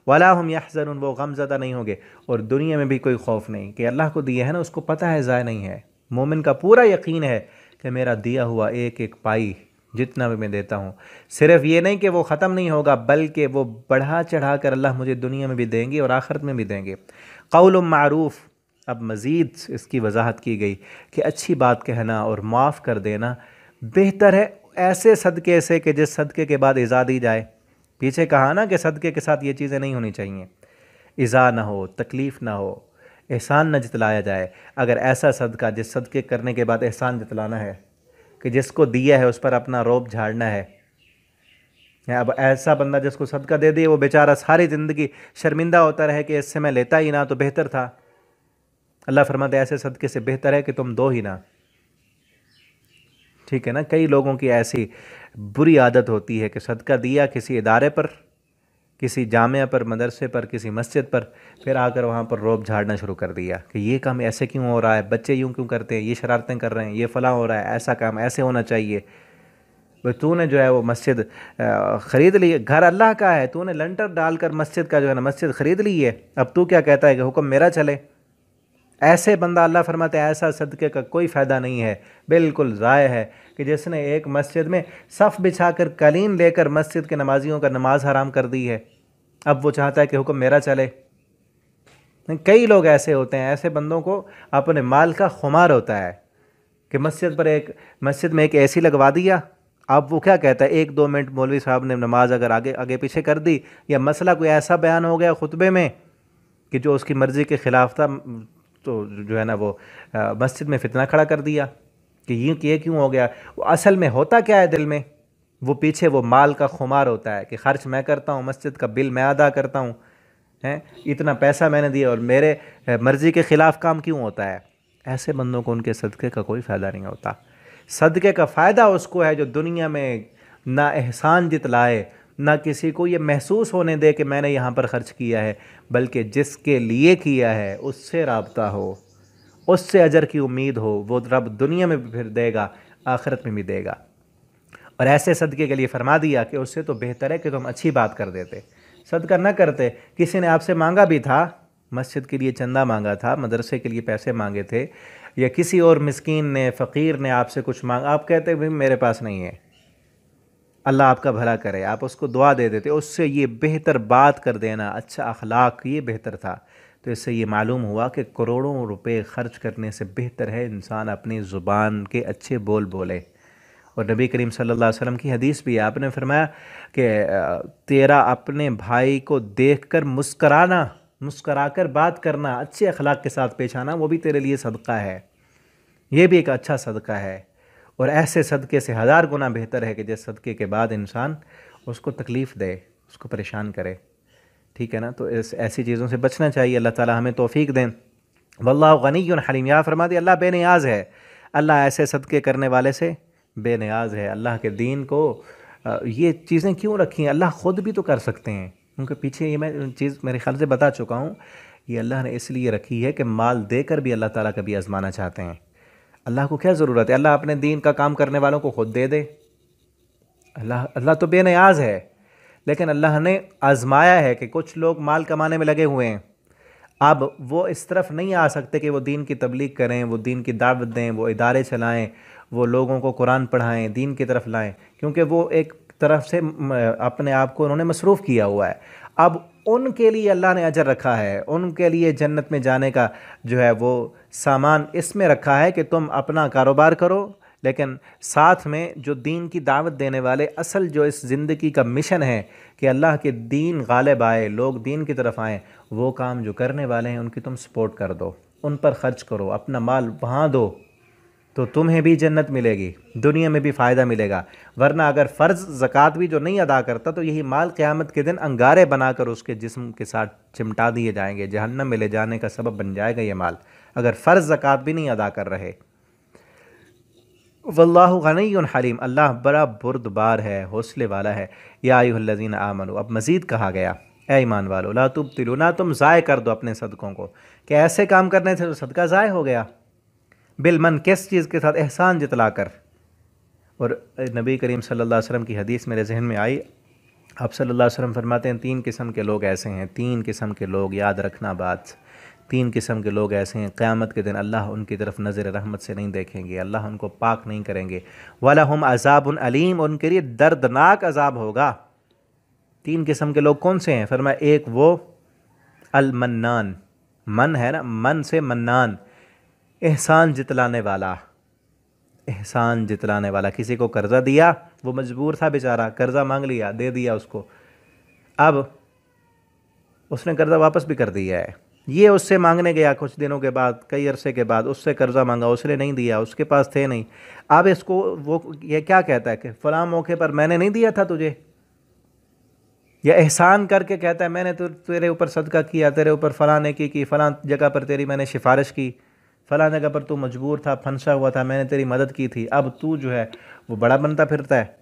A: वला हम यहज़नुन, वो गमज़दा नहीं होंगे। और दुनिया में भी कोई खौफ नहीं कि अल्लाह को दिया है ना, उसको पता है ज़ाया नहीं है। मोमिन का पूरा यकीन है कि मेरा दिया हुआ एक एक पाई जितना भी मैं देता हूँ, सिर्फ ये नहीं कि वो ख़त्म नहीं होगा, बल्कि वो बढ़ा चढ़ा कर अल्लाह मुझे दुनिया में भी देंगे और आखिरत में भी देंगे। क़ौलुम मारूफ़, अब मज़ीद इसकी वजाहत की गई कि अच्छी बात कहना और माफ़ कर देना बेहतर है ऐसे सदक़े से कि जिस सदक़े के बाद इज़ा दी जाए। पीछे कहा ना कि सदक़े के साथ ये चीज़ें नहीं होनी चाहिए, इज़ा ना हो, तकलीफ़ ना हो, एहसान न जतलाया जाए। अगर ऐसा सदका जिस सदक़े करने के बाद एहसान जतलाना है कि जिसको दिया है उस पर अपना रौब झाड़ना है, अब ऐसा बंदा जिसको सदका दे दिए वो बेचारा सारी ज़िंदगी शर्मिंदा होता रहे कि इससे मैं लेता ही ना तो बेहतर था। अल्लाह फरमाते ऐसे सदक़े से बेहतर है कि तुम दो ही ना। ठीक है ना। कई लोगों की ऐसी बुरी आदत होती है कि सदका दिया किसी इदारे पर, किसी जामिया पर, मदरसे पर, किसी मस्जिद पर, फिर आकर वहाँ पर रौब झाड़ना शुरू कर दिया कि ये काम ऐसे क्यों हो रहा है, बच्चे यूँ क्यों करते हैं, ये शरारतें कर रहे हैं, ये फ़लाँ हो रहा है, ऐसा काम ऐसे होना चाहिए। भाई तूने जो है वो मस्जिद ख़रीद ली, घर अल्लाह का है, तूने लंटर डालकर मस्जिद का जो है ना मस्जिद ख़रीद ली है, अब तू क्या कहता है कि हुक्म मेरा चले। ऐसे बंदा अल्लाह फरमाते हैं ऐसा सदक़े का कोई फ़ायदा नहीं है, बिल्कुल ज़ाय है कि जिसने एक मस्जिद में सफ़ बिछाकर कालीन लेकर मस्जिद के नमाजियों का नमाज हराम कर दी है, अब वो चाहता है कि हुक्म मेरा चले। कई लोग ऐसे होते हैं, ऐसे बंदों को अपने माल का खुमार होता है कि मस्जिद में एक एसी लगवा दिया। अब वो क्या कहता है, 1-2 मिनट मौलवी साहब ने नमाज अगर आगे आगे पीछे कर दी, या मसला कोई ऐसा बयान हो गया खुतबे में कि जो उसकी मर्ज़ी के ख़िलाफ़ था, तो जो है ना वो मस्जिद में फितना खड़ा कर दिया कि ये क्यों हो गया। वो असल में होता क्या है दिल में, वो पीछे वो माल का खुमार होता है कि ख़र्च मैं करता हूँ, मस्जिद का बिल मैं अदा करता हूँ, हैं इतना पैसा मैंने दिया और मेरे मर्ज़ी के ख़िलाफ़ काम क्यों होता है। ऐसे बंदों को उनके सदक़े का कोई फ़ायदा नहीं होता। सदक़े का फ़ायदा उसको है जो दुनिया में ना एहसान जितलाए, ना किसी को ये महसूस होने दे कि मैंने यहाँ पर ख़र्च किया है, बल्कि जिसके लिए किया है उससे राब्ता हो, उससे अजर की उम्मीद हो, वो रब दुनिया में भी फिर देगा, आखिरत में भी देगा। और ऐसे सदक़े के लिए फरमा दिया कि उससे तो बेहतर है कि तुम अच्छी बात कर देते, सदका न करते। किसी ने आपसे मांगा भी था, मस्जिद के लिए चंदा मांगा था, मदरसे के लिए पैसे मांगे थे, या किसी और मिस्कीन ने, फ़कीर ने आपसे कुछ मांगा, आप कहते भाई मेरे पास नहीं है, अल्लाह आपका भला करे, आप उसको दुआ दे देते, उससे ये बेहतर बात कर देना, अच्छा अखलाक, ये बेहतर था। तो इससे ये मालूम हुआ कि करोड़ों रुपए खर्च करने से बेहतर है इंसान अपनी ज़ुबान के अच्छे बोल बोले। और नबी करीम सल्लल्लाहु अलैहि वसल्लम की हदीस भी है, आपने फरमाया कि तेरा अपने भाई को देखकर मुस्कराना, मुस्कराकर बात करना, अच्छे अखलाक के साथ पेश आना, वो भी तेरे लिए सदका है, ये भी एक अच्छा सदका है। और ऐसे सदक़े से 1000 गुना बेहतर है कि जिस सदक़े के बाद इंसान उसको तकलीफ़ दे, उसको परेशान करे। ठीक है ना। तो ऐसी चीज़ों से बचना चाहिए। अल्लाह ताला हमें तौफ़ीक दें। वल्लाहु गनियुन हलीम, या फरमा दिया अल्लाह बेनियाज़ है, अल्लाह ऐसे सदक़े करने वाले से बेनियाज़ है। अल्लाह के दीन को ये चीज़ें क्यों रखी हैं, अल्लाह ख़ुद भी तो कर सकते हैं, उनके पीछे ये मैं चीज़ मेरे ख्याल से बता चुका हूँ। ये अल्लाह ने इसलिए रखी है कि माल देकर भी अल्लाह ताला कभी आज़माना चाहते हैं। अल्लाह को क्या ज़रूरत है, अल्लाह अपने दीन का काम करने वालों को खुद दे दे। अल्लाह तो बेनियाज़ है, लेकिन अल्लाह ने आज़माया है कि कुछ लोग माल कमाने में लगे हुए हैं, अब वो इस तरफ नहीं आ सकते कि वो दीन की तबलीग करें, वो दीन की दावत दें, वो इदारे चलाएं, वो लोगों को कुरान पढ़ाएं, दीन की तरफ लाएं, क्योंकि वो एक तरफ से अपने आप को उन्होंने मसरूफ़ किया हुआ है। अब उनके लिए अल्लाह ने अजर रखा है, उनके लिए जन्नत में जाने का जो है वो सामान इसमें रखा है कि तुम अपना कारोबार करो, लेकिन साथ में जो दीन की दावत देने वाले, असल जो इस ज़िंदगी का मिशन है कि अल्लाह के दीन गालिब आए, लोग दीन की तरफ आएँ, वो काम जो करने वाले हैं उनकी तुम सपोर्ट कर दो, उन पर ख़र्च करो, अपना माल वहाँ दो, तो तुम्हें भी जन्नत मिलेगी, दुनिया में भी फ़ायदा मिलेगा। वरना अगर फ़र्ज़ ज़कात भी जो नहीं अदा करता, तो यही माल क़यामत के दिन अंगारे बनाकर उसके जिस्म के साथ चिमटा दिए जाएंगे, जहन्नम में ले जाने का सबब बन जाएगा ये माल, अगर फ़र्ज़ ज़कात भी नहीं अदा कर रहे। वल्लाहु गनिय्युन हलीम, अल्लाह बड़ा बुर्दबार है, हौसले वाला है। या अय्युहल्लज़ीना आमनू, अब मज़ीद कहा गया, ए ईमान वालो, ला तुब्तिलू, ना तुम ज़ाय कर दो अपने सदक़ों को, कि ऐसे काम करने से तो सदका ज़ाय हो गया। बिलमन, किस चीज़ के साथ? एहसान जितला कर। और नबी करीम सल्लल्लाहु अलैहि वसल्लम की हदीस मेरे जहन में आई, आप सल्लल्लाहु अलैहि वसल्लम फरमाते हैं, 3 किस्म के लोग ऐसे हैं, 3 किस्म के लोग, याद रखना बात, 3 किस्म के लोग ऐसे हैं, क़यामत के दिन अल्लाह उनकी तरफ नज़र रहमत से नहीं देखेंगे, अल्लाह उनको पाक नहीं करेंगे। वलहुम अज़ाबुन अलीम, उनके लिए दर्दनाक अज़ाब होगा। 3 किस्म के लोग कौन से हैं? फरमाया, एक वो अलमन्नान, मन है ना, मन से मन्नान, एहसान जितलाने वाला। एहसान जितलाने वाला, किसी को कर्ज़ा दिया, वो मजबूर था बेचारा, कर्ज़ा मांग लिया, दे दिया उसको, अब उसने कर्ज़ा वापस भी कर दिया है, ये उससे मांगने गया कुछ दिनों के बाद, कई अरसे के बाद, उससे कर्ज़ा मांगा, उसने नहीं दिया, उसके पास थे नहीं। अब इसको वो ये क्या कहता है कि फ़लाँ मौके पर मैंने नहीं दिया था तुझे, या एहसान करके कहता है मैंने तो तेरे ऊपर सदका किया, तेरे ऊपर फ़लाँ ने की, फ़लाँ जगह पर तेरी मैंने सिफारिश की, फ़लाँ जगह पर तू मजबूर था, फंसा हुआ था, मैंने तेरी मदद की थी, अब तू जो है वो बड़ा बनता फिरता है।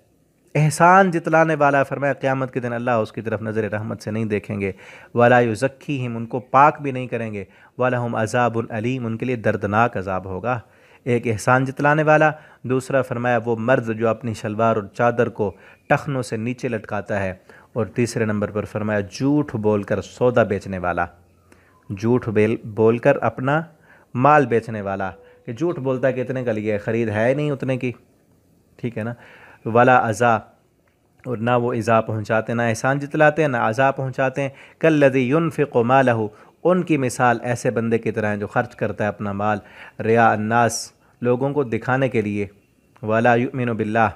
A: एहसान जितलाने वाला, फरमाया क़यामत के दिन अल्लाह उसकी तरफ नज़र रहमत से नहीं देखेंगे। वला युज़क्कीहिम, उनको पाक भी नहीं करेंगे। वलहुम अज़ाबुन अलीम, उनके लिए दर्दनाक अज़ाब होगा। एक एहसान जितलाने वाला, दूसरा फरमाया वो मर्द जो अपनी शलवार और चादर को टखनों से नीचे लटकाता है, और तीसरे नंबर पर फरमाया झूठ बोलकर सौदा बेचने वाला, झूठ बोलकर अपना माल बेचने वाला, कि झूठ बोलता है कि इतने का लिए, ख़रीद है नहीं उतने की, ठीक है ना। वाला अज़ा, और ना वो इज़ा पहुँचाते, ना एहसान जितलाते हैं, ना अज़ा पहुँचाते हैं। कल्लज़ी युनफ़िक़ु मालहु, उनकी मिसाल ऐसे बंदे की तरह है जो खर्च करता है अपना माल, रिया अन्नास, लोगों को दिखाने के लिए, वला युमिनु बिल्लाह,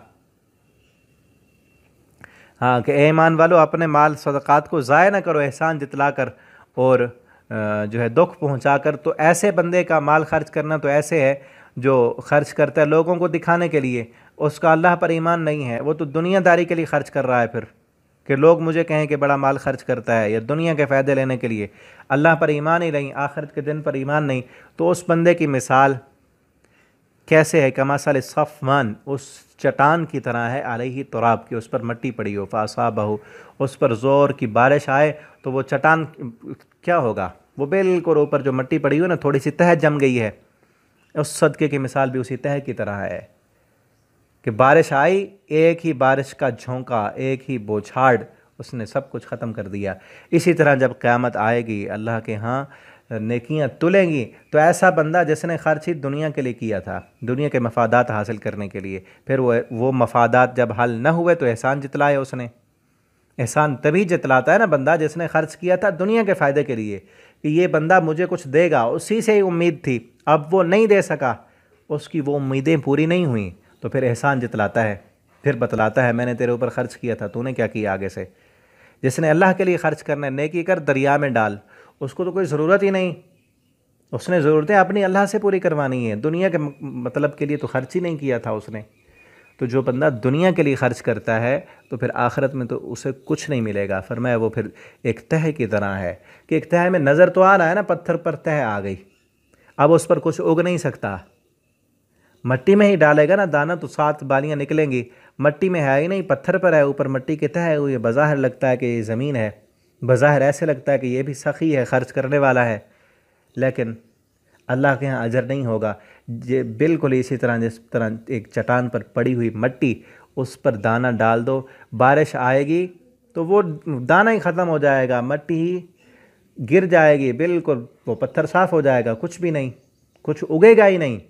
A: हाँ, कि ईमान वालों अपने माल सदक़ात को ज़ाय ना करो एहसान जितला कर और जो है दुख पहुँचा कर। तो ऐसे बंदे का माल खर्च करना तो ऐसे है जो खर्च करता है लोगों को दिखाने के लिए, उसका अल्लाह पर ईमान नहीं है, वो तो दुनियादारी के लिए खर्च कर रहा है, फिर कि लोग मुझे कहें कि बड़ा माल खर्च करता है, या दुनिया के फ़ायदे लेने के लिए, अल्लाह पर ईमान ही नहीं, आखिरत के दिन पर ईमान नहीं। तो उस बंदे की मिसाल कैसे है? कमासल सफ़वान, उस चट्टान की तरह है, अलैहि तुराब की, उस पर मिट्टी पड़ी हो, फ़ासाबहु, उस पर ज़ोर की बारिश आए तो वो चट्टान क्या होगा? वो बिल्कुल ऊपर जो मिट्टी पड़ी हो ना, थोड़ी सी तह जम गई है, उस सदक़े की मिसाल भी उसी तह की तरह है कि बारिश आई, एक ही बारिश का झोंका, एक ही बौछार, उसने सब कुछ ख़त्म कर दिया। इसी तरह जब क़यामत आएगी, अल्लाह के यहाँ नेकियां तुलेंगी, तो ऐसा बंदा जिसने खर्च ही दुनिया के लिए किया था, दुनिया के मफादात हासिल करने के लिए, फिर वो मफादात जब हल न हुए तो एहसान जितलाए उसने। एहसान तभी जितलाता है ना बंदा जिसने खर्च किया था दुनिया के फ़ायदे के लिए, कि ये बंदा मुझे कुछ देगा, उसी से ही उम्मीद थी, अब वो नहीं दे सका, उसकी वो उम्मीदें पूरी नहीं हुई, तो फिर एहसान जितलाता है, फिर बतलाता है मैंने तेरे ऊपर ख़र्च किया था, तूने क्या किया आगे से। जिसने अल्लाह के लिए ख़र्च करना है, नेकी कर दरिया में डाल, उसको तो कोई ज़रूरत ही नहीं, उसने ज़रूरतें अपनी अल्लाह से पूरी करवानी है, दुनिया के मतलब के लिए तो खर्च ही नहीं किया था उसने। तो जो बंदा दुनिया के लिए ख़र्च करता है तो फिर आखिरत में तो उसे कुछ नहीं मिलेगा। फरमाया वो फिर एक तह की तरह है, कि एक तह में नज़र तो आ रहा है ना, पत्थर पर तह आ गई, अब उस पर कुछ उग नहीं सकता, मट्टी में ही डालेगा ना दाना तो 7 बालियाँ निकलेंगी, मट्टी में है ही नहीं, पत्थर पर है, ऊपर मट्टी की तह है हुई, बज़ाहिर लगता है कि ये ज़मीन है, बज़ाहिर ऐसे लगता है कि ये भी सखी है, खर्च करने वाला है, लेकिन अल्लाह के यहाँ अजर नहीं होगा। ये बिल्कुल इसी तरह जिस तरह एक चट्टान पर पड़ी हुई मट्टी, उस पर दाना डाल दो, बारिश आएगी तो वो दाना ही ख़त्म हो जाएगा, मट्टी ही गिर जाएगी, बिल्कुल वो पत्थर साफ़ हो जाएगा, कुछ भी नहीं, कुछ उगेगा ही नहीं।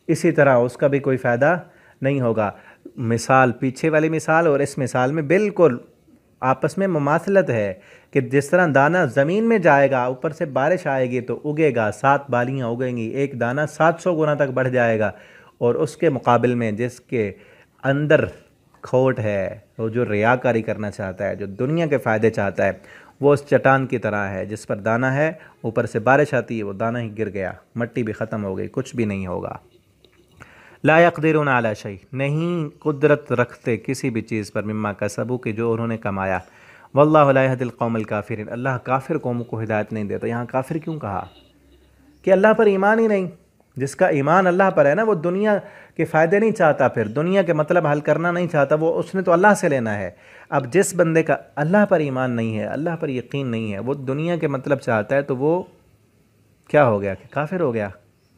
A: इसी तरह उसका भी कोई फ़ायदा नहीं होगा। मिसाल, पीछे वाली मिसाल और इस मिसाल में बिल्कुल आपस में मुमासलत है, कि जिस तरह दाना ज़मीन में जाएगा, ऊपर से बारिश आएगी तो उगेगा, 7 बालियाँ उगेंगी, एक दाना 700 गुना तक बढ़ जाएगा, और उसके मुकाबिल में जिसके अंदर खोट है, वो जो रियाकारी करना चाहता है, जो दुनिया के फ़ायदे चाहता है, वो उस चट्टान की तरह है जिस पर दाना है, ऊपर से बारिश आती है, वो दाना ही गिर गया, मट्टी भी ख़त्म हो गई, कुछ भी नहीं होगा। ला यक़दिरून अला शै, नहीं कुदरत रखते किसी भी चीज़ पर, मिम्मा कसबू, कि जो उन्होंने कमाया। वल्लाहु ला यहदिल कौमल काफिरीन, अल्लाह काफिर कौम को हिदायत नहीं देता। यहाँ काफिर क्यों कहा? कि अल्लाह पर ईमान ही नहीं, जिसका ईमान अल्लाह पर है ना, वो दुनिया के फ़ायदे नहीं चाहता, फिर दुनिया के मतलब हल करना नहीं चाहता, वो उसने तो अल्लाह से लेना है। अब जिस बंदे का अल्लाह पर ईमान नहीं है, अल्लाह पर यकीन नहीं है, वो दुनिया के मतलब चाहता है, तो वो क्या हो गया कि काफिर हो गया,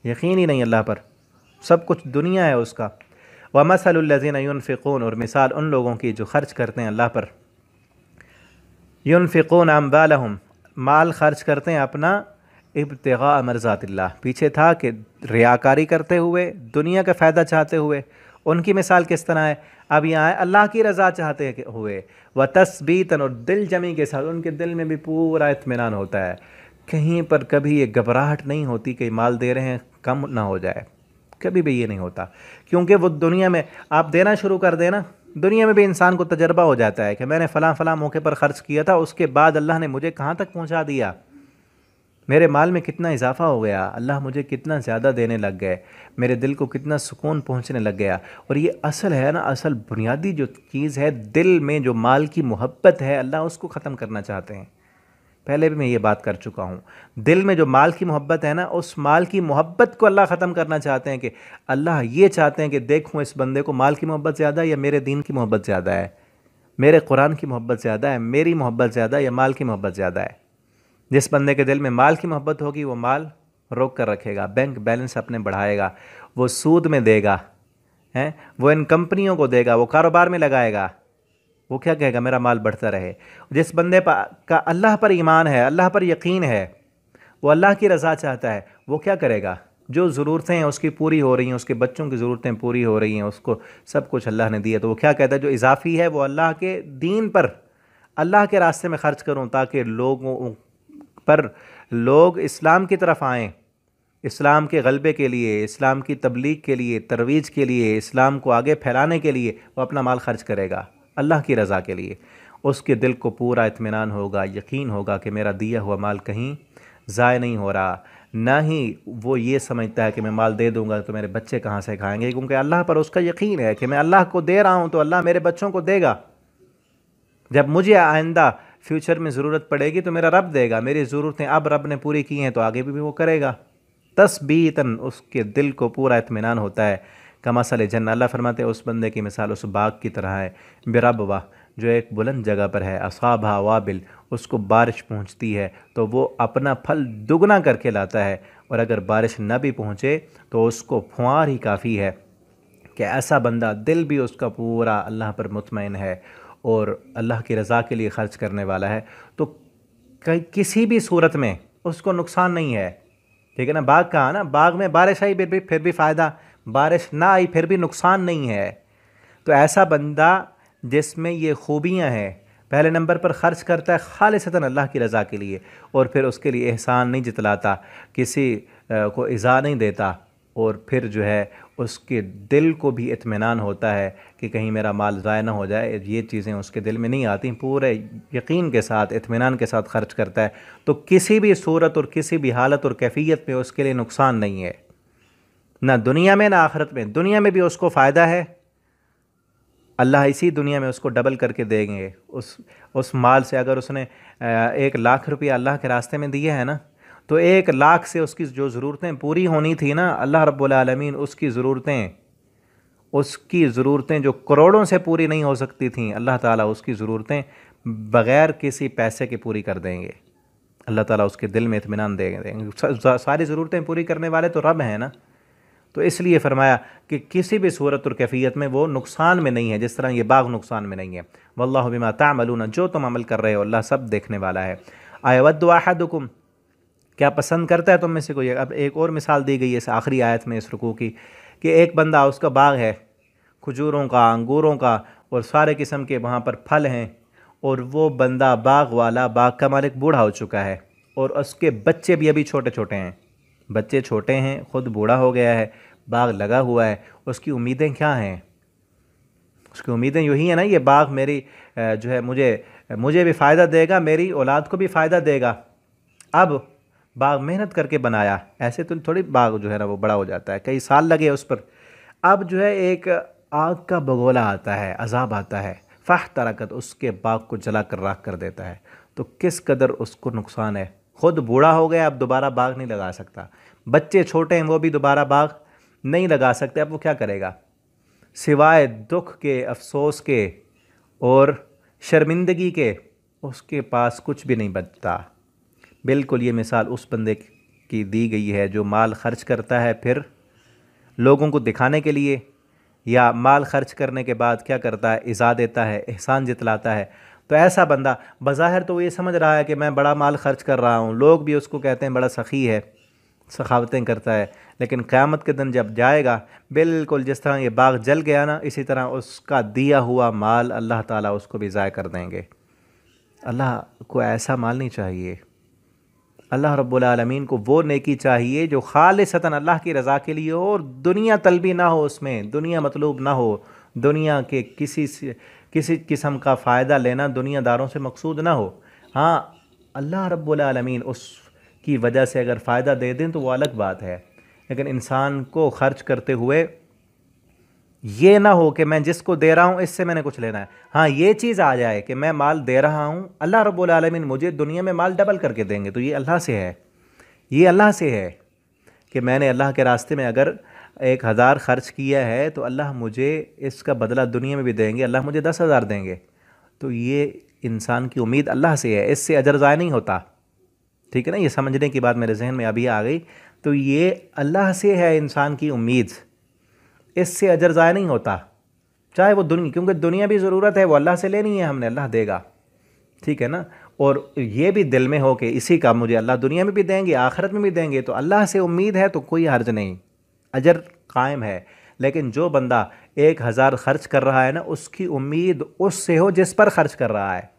A: यकीन ही नहीं अल्लाह पर, सब कुछ दुनिया है उसका। व मसलुल्लज़ीना युनफ़िक़ून, और मिसाल उन लोगों की जो खर्च करते हैं अल्लाह पर, युनफ़िक़ून अम्वालहुम, माल खर्च करते हैं अपना, इब्तिग़ाअ मरज़ातिल्लाह, पीछे था कि रियाकारी करते हुए, दुनिया का फ़ायदा चाहते हुए। उनकी मिसाल किस तरह है, अब यहाँ है अल्लाह की रज़ा चाहते हुए, व तस्बीतन, और दिल जमी के साथ, उनके दिल में भी पूरा इत्मीनान होता है, कहीं पर कभी ये घबराहट नहीं होती कि माल दे रहे हैं कम ना हो जाए, कभी भी ये नहीं होता। क्योंकि वो दुनिया में आप देना शुरू कर देना, दुनिया में भी इंसान को तजर्बा हो जाता है कि मैंने फ़लाँ फ़लाँ मौके पर ख़र्च किया था, उसके बाद अल्लाह ने मुझे कहाँ तक पहुँचा दिया, मेरे माल में कितना इजाफा हो गया, अल्लाह मुझे कितना ज़्यादा देने लग गए, मेरे दिल को कितना सुकून पहुँचने लग गया। और ये असल है ना, असल बुनियादी जो चीज़ है, दिल में जो माल की मोहब्बत है, अल्लाह उसको ख़त्म करना चाहते हैं। पहले भी मैं ये बात कर चुका हूँ, दिल में जो माल की मोहब्बत है ना, उस माल की मोहब्बत को अल्लाह ख़त्म करना चाहते हैं। कि अल्लाह ये चाहते हैं कि देखूँ इस बंदे को माल की मोहब्बत ज़्यादा है या मेरे दीन की मोहब्बत ज़्यादा है, मेरे कुरान की मोहब्बत ज़्यादा है, मेरी मोहब्बत ज़्यादा है या माल की मोहब्बत ज़्यादा है। जिस बंदे के दिल में माल की मोहब्बत होगी, वो माल रोक कर रखेगा, बैंक बैलेंस अपने बढ़ाएगा, वो सूद में देगा, हैं, वो इन कंपनियों को देगा, वो कारोबार में लगाएगा, वो क्या कहेगा, मेरा माल बढ़ता रहे। जिस बंदे का अल्लाह पर ईमान है, अल्लाह पर यकीन है, वो अल्लाह की रज़ा चाहता है, वो क्या करेगा, जो ज़रूरतें हैं उसकी पूरी हो रही हैं, उसके बच्चों की ज़रूरतें पूरी हो रही हैं, उसको सब कुछ अल्लाह ने दिया, तो वो क्या कहता है, जो इजाफ़ी है वो अल्लाह के दीन पर, अल्लाह के रास्ते में ख़र्च करूँ, ताकि लोगों पर, लोग इस्लाम की तरफ आएँ, इस्लाम के गलबे के लिए, इस्लाम की तबलीग के लिए, तरवीज के लिए, इस्लाम को आगे फैलाने के लिए वो अपना माल खर्च करेगा अल्लाह की रज़ा के लिए। उसके दिल को पूरा इत्मीनान होगा, यकीन होगा कि मेरा दिया हुआ माल कहीं ज़ाय नहीं हो रहा, ना ही वो ये समझता है कि मैं माल दे दूंगा तो मेरे बच्चे कहाँ से खाएंगे, क्योंकि अल्लाह पर उसका यकीन है कि मैं अल्लाह को दे रहा हूँ तो अल्लाह मेरे बच्चों को देगा। जब मुझे आइंदा फ्यूचर में ज़रूरत पड़ेगी तो मेरा रब देगा, मेरी ज़रूरतें अब रब ने पूरी की हैं तो आगे भी वो करेगा। तस्बीतन, उसके दिल को पूरा इत्मीनान होता है। कमसल जन्नत, अल्लाह फरमाते हैं उस बंदे की मिसाल उस बाग की तरह है, बिरबवा, जो एक बुलंद जगह पर है, असाबा वाबिल, उसको बारिश पहुंचती है तो वो अपना फल दुगना करके लाता है, और अगर बारिश न भी पहुंचे तो उसको फुआर ही काफ़ी है। कि ऐसा बंदा दिल भी उसका पूरा अल्लाह पर मुतमईन है और अल्लाह की रज़ा के लिए ख़र्च करने वाला है, तो किसी भी सूरत में उसको नुकसान नहीं है। ठीक है ना, बाग कहा ना, बाग में बारिश आई फिर भी फ़ायदा, बारिश ना आई फिर भी नुकसान नहीं है। तो ऐसा बंदा जिसमें ये खूबियाँ हैं, पहले नंबर पर ख़र्च करता है खालिसतन अल्लाह की रज़ा के लिए, और फिर उसके लिए एहसान नहीं जितलाता, किसी को इज़ा नहीं देता, और फिर जो है उसके दिल को भी इत्मीनान होता है कि कहीं मेरा माल ज़ाय ना हो जाए, ये चीज़ें उसके दिल में नहीं आती, पूरे यकीन के साथ इत्मीनान के साथ खर्च करता है, तो किसी भी सूरत और किसी भी हालत और कैफियत में उसके लिए नुकसान नहीं है, ना दुनिया में ना आखिरत में। दुनिया में भी उसको फ़ायदा है, अल्लाह इसी दुनिया में उसको डबल करके देंगे। उस माल से अगर उसने 1 लाख रुपया अल्लाह के रास्ते में दिया है ना, तो 1 लाख से उसकी जो ज़रूरतें पूरी होनी थी ना, अल्लाह रब्बुल आलमीन उसकी ज़रूरतें जो करोड़ों से पूरी नहीं हो सकती थीं, अल्लाह ताला उसकी ज़रूरतें बग़ैर किसी पैसे के पूरी कर देंगे। अल्लाह ताला उसके दिल में इत्मीनान देंगे। सारी ज़रूरतें पूरी करने वाले तो रब हैं ना, तो इसलिए फरमाया कि किसी भी सूरत और कैफियत में वो नुकसान में नहीं है, जिस तरह ये बाग नुकसान में नहीं है। वल्लाहु बिमा तामलून, जो तुम अमल कर रहे हो अल्लाह सब देखने वाला है। अयवद्दु अहदुकुम, क्या पसंद करता है तुम में से कोई। अब एक और मिसाल दी गई है इस आखिरी आयत में इस रुकू की, कि एक बंदा, उसका बाग है खजूरों का, अंगूरों का, और सारे किस्म के वहाँ पर फल हैं, और वो बंदा बाग वाला, बाग का मालिक बूढ़ा हो चुका है, और उसके बच्चे भी अभी छोटे छोटे हैं, बच्चे छोटे हैं, ख़ुद बूढ़ा हो गया है, बाग लगा हुआ है। उसकी उम्मीदें क्या हैं, उसकी उम्मीदें यही है ना, ये बाग मेरी जो है मुझे भी फ़ायदा देगा, मेरी औलाद को भी फ़ायदा देगा। अब बाग मेहनत करके बनाया, ऐसे तो थोड़ी बाग जो है ना वो बड़ा हो जाता है, कई साल लगे उस पर। अब जो है एक आग का बगोला आता है, अजाब आता है, फ़ह तरकत, उसके बाग को जला कर राख कर देता है, तो किस कदर उसको नुकसान है। खुद बूढ़ा हो गया, अब दोबारा बाग नहीं लगा सकता। बच्चे छोटे हैं, वो भी दोबारा बाग नहीं लगा सकते। अब वो क्या करेगा? सिवाय दुख के, अफसोस के और शर्मिंदगी के उसके पास कुछ भी नहीं बचता। बिल्कुल ये मिसाल उस बंदे की दी गई है जो माल खर्च करता है फिर लोगों को दिखाने के लिए, या माल खर्च करने के बाद क्या करता है? इज़ा देता है, एहसान जतलाता है। तो ऐसा बंदा बज़ाहिर तो ये समझ रहा है कि मैं बड़ा माल खर्च कर रहा हूँ, लोग भी उसको कहते हैं बड़ा सखी है, सखावतें करता है, लेकिन क़यामत के दिन जब जाएगा, बिल्कुल जिस तरह ये बाग जल गया ना, इसी तरह उसका दिया हुआ माल अल्लाह ताला उसको भी ज़ाय कर देंगे। अल्लाह को ऐसा माल नहीं चाहिए। अल्लाह रब्बुल आलमीन को वो नेकी चाहिए जो खालिसतन अल्लाह की रज़ा के लिए हो, और दुनिया तलबी ना हो, उसमें दुनिया मतलूब ना हो, दुनिया के किसी किस्म का फ़ायदा लेना दुनियादारों से मकसूद ना हो। हाँ, अल्लाह रब्बुल आलमीन उसकी वजह से अगर फ़ायदा दे दें तो वो अलग बात है, लेकिन इंसान को खर्च करते हुए ये ना हो कि मैं जिसको दे रहा हूँ इससे मैंने कुछ लेना है। हाँ, ये चीज़ आ जाए कि मैं माल दे रहा हूँ, अल्लाह रब्बुल आलमीन मुझे दुनिया में माल डबल करके देंगे, तो ये अल्लाह से है। ये अल्लाह से है कि मैंने अल्लाह के रास्ते में अगर 1000 खर्च किया है तो अल्लाह मुझे इसका बदला दुनिया में भी देंगे, अल्लाह मुझे 10,000 देंगे। तो ये इंसान की उम्मीद अल्लाह से है, इससे अजर ज़ाय नहीं होता। ठीक है ना? ये समझने की बात मेरे जहन में अभी आ गई। तो ये अल्लाह से है इंसान की उम्मीद, इससे अजर ज़ाय नहीं होता, चाहे वो दुनिया, क्योंकि दुनिया भी ज़रूरत है, वो अल्लाह से लेनी है हमने, अल्लाह देगा। ठीक है ना? और ये भी दिल में हो कि इसी का मुझे अल्लाह दुनिया में भी देंगे, आखिरत में भी देंगे, तो अल्लाह से उम्मीद है तो कोई हर्ज नहीं, अजर कायम है। लेकिन जो बंदा 1000 खर्च कर रहा है ना, उसकी उम्मीद उससे हो जिस पर खर्च कर रहा है।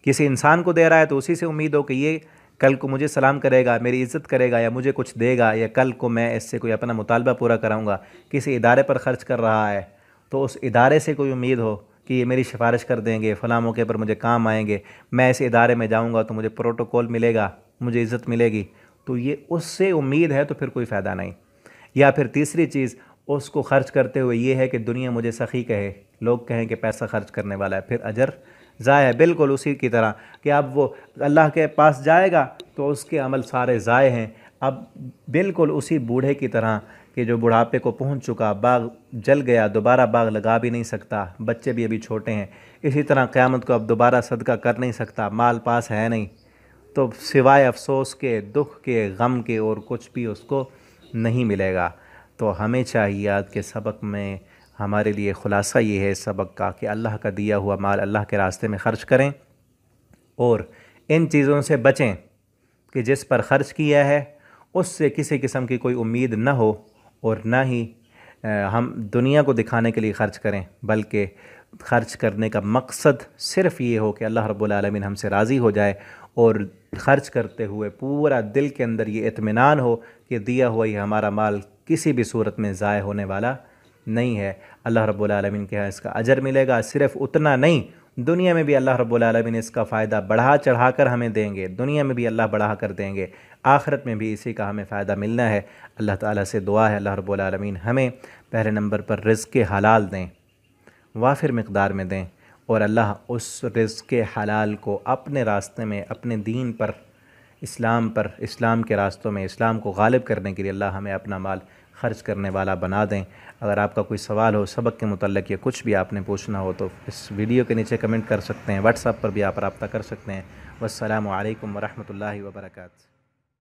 A: किसी इंसान को दे रहा है तो उसी से उम्मीद हो कि ये कल को मुझे सलाम करेगा, मेरी इज़्ज़त करेगा, या मुझे कुछ देगा, या कल को मैं इससे कोई अपना मुतालबा पूरा कराऊंगा। किसी इदारे पर ख़र्च कर रहा है तो उस इदारे से कोई उम्मीद हो कि ये मेरी सिफारिश कर देंगे, फ़लाँ मौके पर मुझे काम आएंगे, मैं इस इदारे में जाऊँगा तो मुझे प्रोटोकॉल मिलेगा, मुझे इज़्ज़त मिलेगी, तो ये उससे उम्मीद है तो फिर कोई फ़ायदा नहीं। या फिर तीसरी चीज़, उसको खर्च करते हुए ये है कि दुनिया मुझे सखी कहे, लोग कहें कि पैसा खर्च करने वाला है, फिर अजर ज़ाय है। बिल्कुल उसी की तरह कि अब वो अल्लाह के पास जाएगा तो उसके अमल सारे ज़ाय हैं। अब बिल्कुल उसी बूढ़े की तरह कि जो बुढ़ापे को पहुंच चुका, बाग जल गया, दोबारा बाग लगा भी नहीं सकता, बच्चे भी अभी छोटे हैं, इसी तरह क़यामत को अब दोबारा सदका कर नहीं सकता, माल पास है नहीं, तो सिवाय अफसोस के, दुख के, गम के और कुछ भी उसको नहीं मिलेगा। तो हमें चाहिए आज के सबक में, हमारे लिए ख़ुलासा ये है सबक का कि अल्लाह का दिया हुआ माल अल्लाह के रास्ते में ख़र्च करें, और इन चीज़ों से बचें कि जिस पर ख़र्च किया है उससे किसी किस्म की कोई उम्मीद न हो, और ना ही हम दुनिया को दिखाने के लिए ख़र्च करें, बल्कि ख़र्च करने का मकसद सिर्फ़ ये हो कि अल्लाह रब्बुल आलमीन हमसे राज़ी हो जाए, और ख़र्च करते हुए पूरा दिल के अंदर ये इत्मीनान हो कि दिया हुआ ये हमारा माल किसी भी सूरत में ज़ाय होने वाला नहीं है। अल्लाह रब्बुल आलमीन के यहाँ इसका अजर मिलेगा। सिर्फ़ उतना नहीं, दुनिया में भी अल्लाह रब्बुल आलमीन इसका फ़ायदा बढ़ा चढ़ा कर हमें देंगे, दुनिया में भी अल्लाह बढ़ा कर देंगे, आखिरत में भी इसी का हमें फ़ायदा मिलना है। अल्लाह ताला से दुआ है अल्लाह रब्बुल आलमीन हमें पहले नंबर पर रिज़्क़ हलाल दें, वाफिर मकदार में दें, और अल्लाह उस रिज़्क़ हलाल को अपने रास्ते में, अपने दीन पर, इस्लाम पर, इस्लाम के रास्तों में इस्लाम को गालिब करने के लिए अल्लाह हमें अपना माल ख़र्च करने वाला बना दें। अगर आपका कोई सवाल हो सबक के मुतल्लिक़ या कुछ भी आपने पूछना हो तो इस वीडियो के नीचे कमेंट कर सकते हैं, व्हाट्सएप पर भी आप रब्ता कर सकते हैं। वस्सलामु अलैकुम वरहमतुल्लाहि वबरकातुहू।